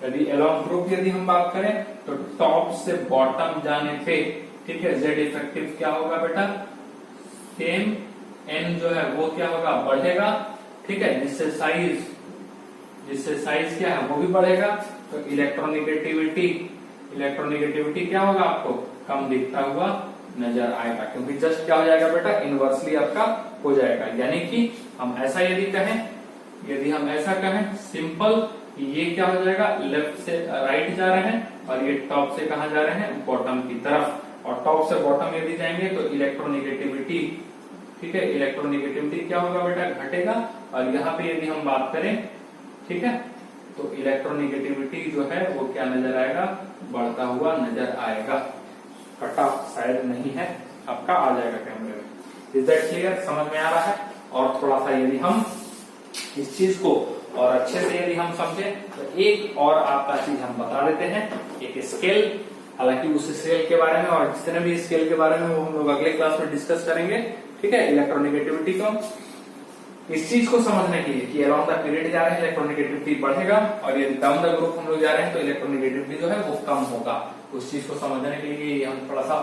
यदि अलोंग ग्रुप यदि हम बात करें तो टॉप से बॉटम जाने पे, ठीक है, Z इफेक्टिव क्या होगा बेटा, सेम, N जो है वो क्या होगा, बढ़ेगा, ठीक है, जिससे साइज क्या है वो भी बढ़ेगा, तो इलेक्ट्रोनेगेटिविटी क्या होगा, आपको कम दिखता हुआ नजर आएगा, क्योंकि जस्ट क्या हो जाएगा बेटा, इनवर्सली आपका हो जाएगा। यानी कि हम ऐसा यदि हम ऐसा कहें सिंपल, ये क्या हो जाएगा, लेफ्ट से राइट जा रहे हैं और ये टॉप से कहा जा रहे हैं, बॉटम की तरफ, और टॉप से बॉटम यदि जाएंगे तो इलेक्ट्रोनेगेटिविटी, ठीक है, इलेक्ट्रोनेगेटिविटी क्या होगा बेटा, घटेगा, और यहाँ पे यदि हम बात करें, ठीक है, तो इलेक्ट्रोनेगेटिविटी जो है वो क्या नजर आएगा, बढ़ता हुआ नजर आएगा। कटा शायद नहीं है आपका, आ जाएगा कैमरे में। इज दैट क्लियर, समझ में आ रहा है। और थोड़ा सा यदि हम इस चीज को और अच्छे से यदि हम समझे तो एक और आपका चीज हम बता देते हैं, एक स्केल हालांकि उस स्केल के बारे में और जितने भी स्केल के बारे में वो हम लोग अगले क्लास में डिस्कस करेंगे, ठीक है, इलेक्ट्रोनेगेटिविटी को। इस चीज को समझने के लिए कि अराउंड द पीरियड जा रहे हैं इलेक्ट्रोनेगेटिविटी बढ़ेगा और यदि डाउन द ग्रुप हम लोग जा रहे हैं तो इलेक्ट्रोनेगेटिविटी जो है वो कम होगा। उस चीज को समझने के लिए हम थोड़ा सा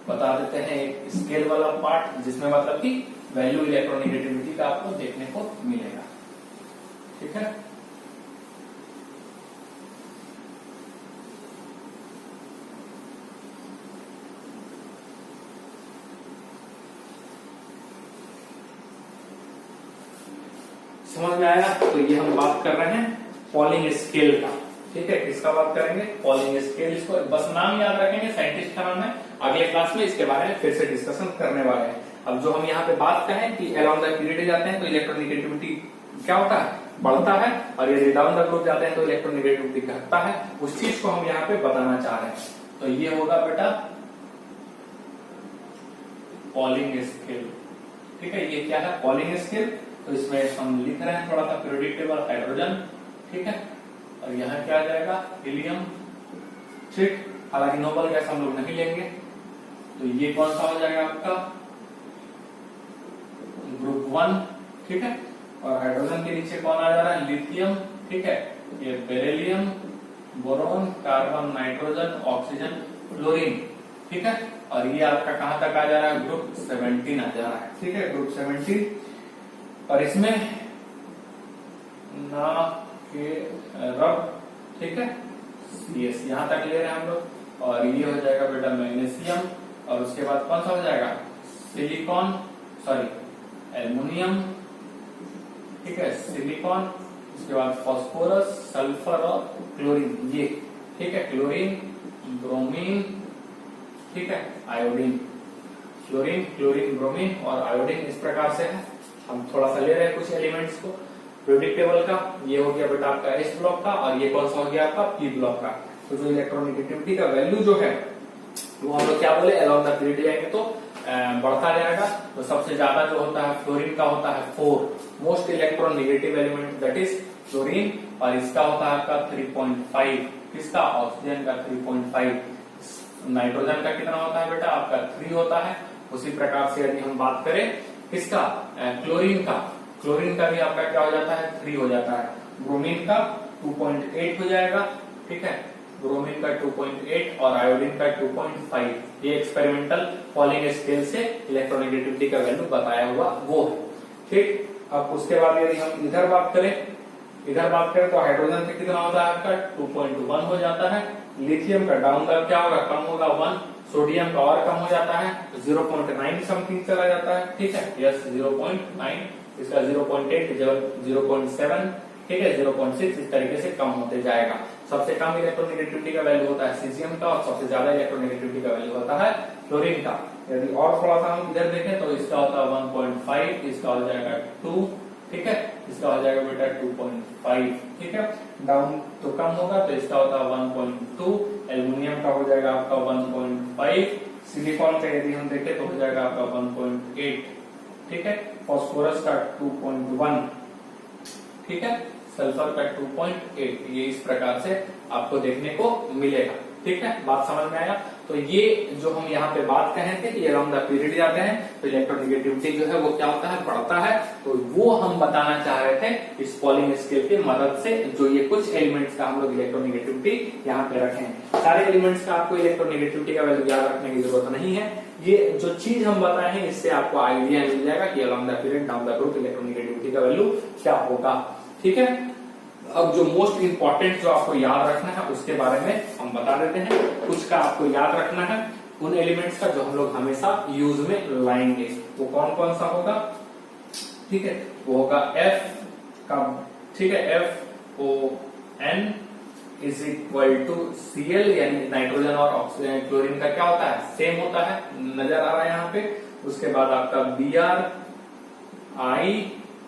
बता देते हैं एक स्केल वाला पार्ट, जिसमें मतलब कि वैल्यू इलेक्ट्रोनेगेटिविटी का आपको देखने को मिलेगा, ठीक है। समझ में आया? तो ये हम बात कर रहे हैं पॉलिंग स्केल का, ठीक है। किसका बात करेंगे? Polling scale. इसको बस नाम याद रखेंगे, साइंटिस्ट का नाम है। अगले क्लास में इसके बारे में फिर से डिस्कशन करने वाले हैं। अब जो हम यहाँ पे बात करें कि अराउंड द पीरियड जाते हैं तो इलेक्ट्रोनेगेटिविटी क्या होता है? बढ़ता है, और यदि डाउन द ग्रुप जाते हैं तो इलेक्ट्रोनेगेटिविटी घटता है। उस चीज को हम यहाँ पे बताना चाह रहे हैं। तो ये होगा बेटा पॉलिंग स्केल, ठीक है। ये क्या है? Polling scale. तो इसमें हम लिख रहे हैं थोड़ा सा पीरियोडिक टेबल हाइड्रोजन, ठीक है, और यहाँ क्या आ जाएगा? हीलियम, ठीक। हालांकि नोबल गैस हम लोग नहीं लेंगे। तो ये कौन सा हो जाएगा आपका? ग्रुप 1, ठीक है। और हाइड्रोजन के नीचे कौन आ जा रहा है? लिथियम, ठीक है। ये beryllium, boron, carbon, nitrogen, oxygen, chlorine, ठीक है। और ये आपका कहां तक आ जा रहा है? ग्रुप 17 आ जा रहा है, ठीक है, ग्रुप 17। और इसमें ना के रब, ठीक है, CS यहां तक ले रहे हैं हम लोग। और ये हो जाएगा बेटा मैग्नीशियम, और उसके बाद कौन सा हो जाएगा? सिलिकॉन, सॉरी एल्युमिनियम, ठीक है, सिलिकॉन, उसके बाद फास्फोरस, सल्फर और क्लोरीन, ये, ठीक है, क्लोरीन, ब्रोमीन, ठीक है, आयोडीन, क्लोरीन, क्लोरीन, ब्रोमीन और आयोडीन। इस प्रकार से है। हम थोड़ा सा ले रहे हैं कुछ एलिमेंट्स को पीरियोडिक टेबल का। ये हो गया बेटा आपका S ब्लॉक का, और ये कौन सा हो गया आपका? P ब्लॉक का। तो जो इलेक्ट्रोनेगेटिविटी का वैल्यू जो है वो हम लोग क्या बोले? अराउंड द पीरियड जाएंगे तो बढ़ता जाएगा। तो सबसे ज्यादा जो होता है फ्लोरीन का होता है 4, most electronegative element that is fluorine, और इसका होता है आपका 3.5, किसका? ऑक्सीजन का 3.5। नाइट्रोजन का कितना होता है बेटा? आपका 3 होता है। उसी प्रकार से यदि हम बात करें किसका? क्लोरीन का, क्लोरीन का भी आपका क्या हो जाता है? 3 हो जाता है। ब्रोमीन का 2.8 हो जाएगा, ठीक है, ब्रोमीन का 2.8 और आयोडीन का 2.5। ये एक्सपेरिमेंटल पॉलिंग स्केल से इलेक्ट्रोनेगेटिविटी का वैल्यू बताया हुआ वो है, ठीक। अब उसके बाद यदि हम इधर बात करें तो हाइड्रोजन का कितना होता है आपका? 2.1 हो जाता है। लिथियम का डाउन द क्या होगा? कम होगा 1। सोडियम का और कम हो जाता है, 0.9 समथिंग चला जाता है, ठीक है, यस 0.9, इसका 0.8, 0.7, ठीक है, 0.6, इस तरीके से कम होते जाएगा। सबसे कम इलेक्ट्रोनेगेटिविटी का वैल्यू होता है सीजियम का, और सबसे ज्यादा इलेक्ट्रोनेगेटिविटी का वैल्यू होता है क्लोरीन का। यदि और थोड़ा सा हम इधर देखें तो इसका होता है 1.5, इसका हो जाएगा 2, ठीक है, इसका हो जाएगा बेटा 2.5, ठीक है। डाउन तो कम होगा तो इसका होता है 1.2। एल्युमिनियम का हो जाएगा आपका 1.5। सिलिकॉन का यदि हम देखें तो हो जाएगा आपका 1.8, ठीक है। फास्फोरस का 2.1, ठीक है, सल्फर का 2.8। ये इस प्रकार से आपको देखने को मिलेगा, ठीक है। बात समझ में आया? तो ये जो हम यहाँ पे बात कहे थे कि अराउंड द पीरियड जाते हैं तो इलेक्ट्रोनेगेटिविटी जो है वो क्या होता है? बढ़ता है। तो वो हम बताना चाह रहे थे इस पॉलिंग स्केल की मदद से। जो ये कुछ एलिमेंट्स का हम लोग इलेक्ट्रोनेगेटिविटी यहाँ पे रखे हैं, सारे एलिमेंट्स का आपको इलेक्ट्रोनेगेटिविटी का वैल्यू याद रखने की जरूरत नहीं है। ये जो चीज हम बताए हैं इससे आपको आइडिया मिल जाएगा कि around the period down the group electronegativity का वैल्यू क्या होगा, ठीक है। अब जो मोस्ट इंपॉर्टेंट जो आपको याद रखना है उसके बारे में हम बता देते हैं। कुछ का आपको याद रखना है उन एलिमेंट्स का जो हम लोग हमेशा यूज में लाएंगे। वो कौन कौन सा होगा? ठीक है, वो होगा F का, ठीक है, FON is equal to Cl, यानी नाइट्रोजन और ऑक्सीजन क्लोरीन का क्या होता है? सेम होता है, नजर आ रहा है यहाँ पे। उसके बाद आपका Br,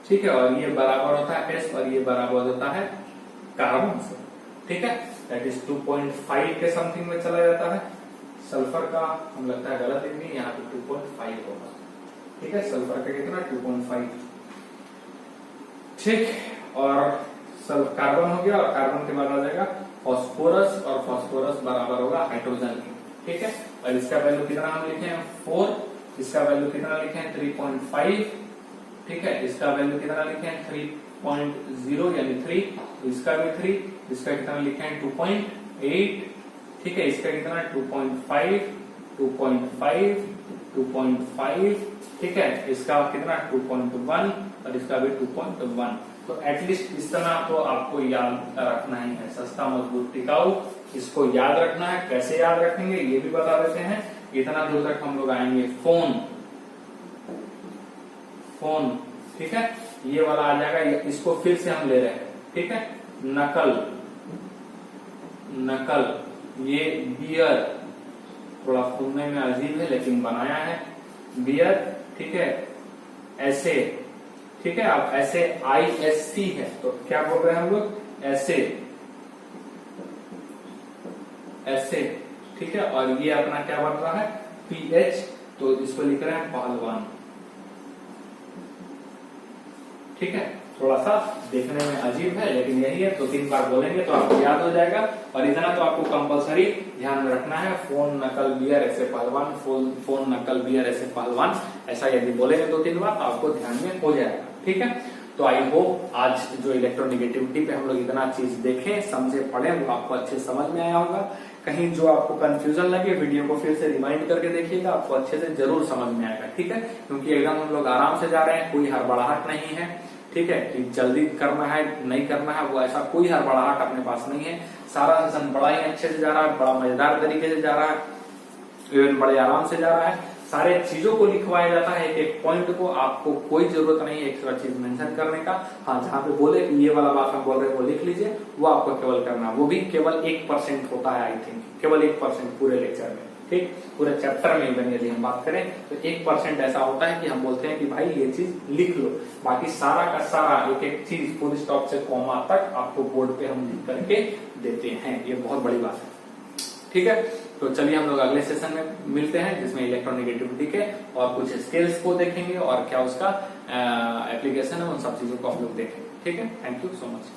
ठीक है, और ये बराबर होता है S, और ये बराबर होता है कार्बन से, ठीक है, दैट इज 2.5 के समथिंग में चला जाता है। सल्फर का हम लगता है गलत लिखनी, यहाँ पे 2.5 होगा, ठीक है, सल्फर का कितना? 2.5, ठीक। और कार्बन हो गया, और कार्बन के बाद आ जाएगा फास्फोरस, और फास्फोरस बराबर होगा हाइड्रोजन के, ठीक है। और इसका वैल्यू कितना हम लिखे हैं 4, इसका वैल्यू कितना लिखे हैं 3.5, ठीक है। इसका वैल्यू कितना लिखे हैं 3.0 यानी 3, इसका भी 3, इसका कितना लिखे हैं 2.8, ठीक है। इसका कितना 2.5, 2.5, 2.5, ठीक है। इसका कितना 2.1 और इसका भी 2.1। तो एटलीस्ट इस तरह तो आपको याद रखना ही है, सस्ता मजबूत टिकाऊ, इसको याद रखना है। कैसे याद रखेंगे ये भी बता देते हैं। इतना दूर तक हम लोग आएंगे। फोन, फोन, ठीक है, ये वाला आ जाएगा, इसको फिर से हम ले रहे हैं, ठीक है। नकल, नकल, ये बियर, थोड़ा सुनने में अजीब है लेकिन बनाया है, बियर, ठीक है। ऐसे, ठीक है। अब ऐसे ISC है तो क्या बोल रहे हैं हम लोग, ऐसे, ऐसे, ठीक है। और ये अपना क्या बन रहा है PH, तो इसको लिख रहे हैं पहलवान, ठीक है। थोड़ा सा देखने में अजीब है लेकिन यही है, 2-3 बार बोलेंगे तो आपको याद हो जाएगा। और इतना तो आपको कंपलसरी ध्यान में रखना है, फोन नकल बियर ऐसे पहलवान, फोन नकल बियर ऐसे पहलवान, ऐसा यदि बोलेंगे 2-3 बार तो आपको ध्यान में हो जाएगा, ठीक है। तो आई होप आज जो इलेक्ट्रोनेगेटिविटी पे हम लोग इतना चीज देखें, समझे, पढ़े, वो आपको अच्छे समझ में आया होगा। कहीं जो आपको कंफ्यूजन लगे वीडियो को फिर से रिमाइंड करके देखिएगा, आपको अच्छे से जरूर समझ में आएगा, ठीक है। क्योंकि एकदम हम लोग आराम से जा रहे हैं, कोई हड़बड़ाहट नहीं है, ठीक है। कि जल्दी करना है नहीं करना है, वो ऐसा कोई हड़बड़ाहट अपने पास नहीं है। सारा सेशन बड़ा ही अच्छे से जा रहा है, बड़ा मजेदार तरीके से जा रहा है, इवन बड़े आराम से जा रहा है। सारे चीजों को लिखवाया जाता है, एक एक पॉइंट को, आपको कोई जरूरत नहीं है एक्स्ट्रा चीज मेंशन करने का। हाँ, जहाँ पे बोले कि ये वाला बात हम बोल रहे हैं वो लिख लीजिए, वो आपको केवल करना, वो भी केवल 1% होता है, आई थिंक केवल 1% पूरे लेक्चर में, ठीक। पूरे चैप्टर में इवन यदि हम बात करें तो 1% ऐसा होता है कि हम बोलते हैं कि भाई ये चीज लिख लो, बाकी सारा का सारा एक एक चीज फुल स्टॉप से कॉमा तक आपको बोर्ड पे हम लिख करके देते हैं। ये बहुत बड़ी बात है, ठीक है। तो चलिए हम लोग अगले सेशन में मिलते हैं, जिसमें इलेक्ट्रोनेगेटिविटी के और कुछ स्केल्स को देखेंगे और क्या उसका एप्लीकेशन है, उन सब चीजों को हम लोग देखेंगे, ठीक है। Thank you so much.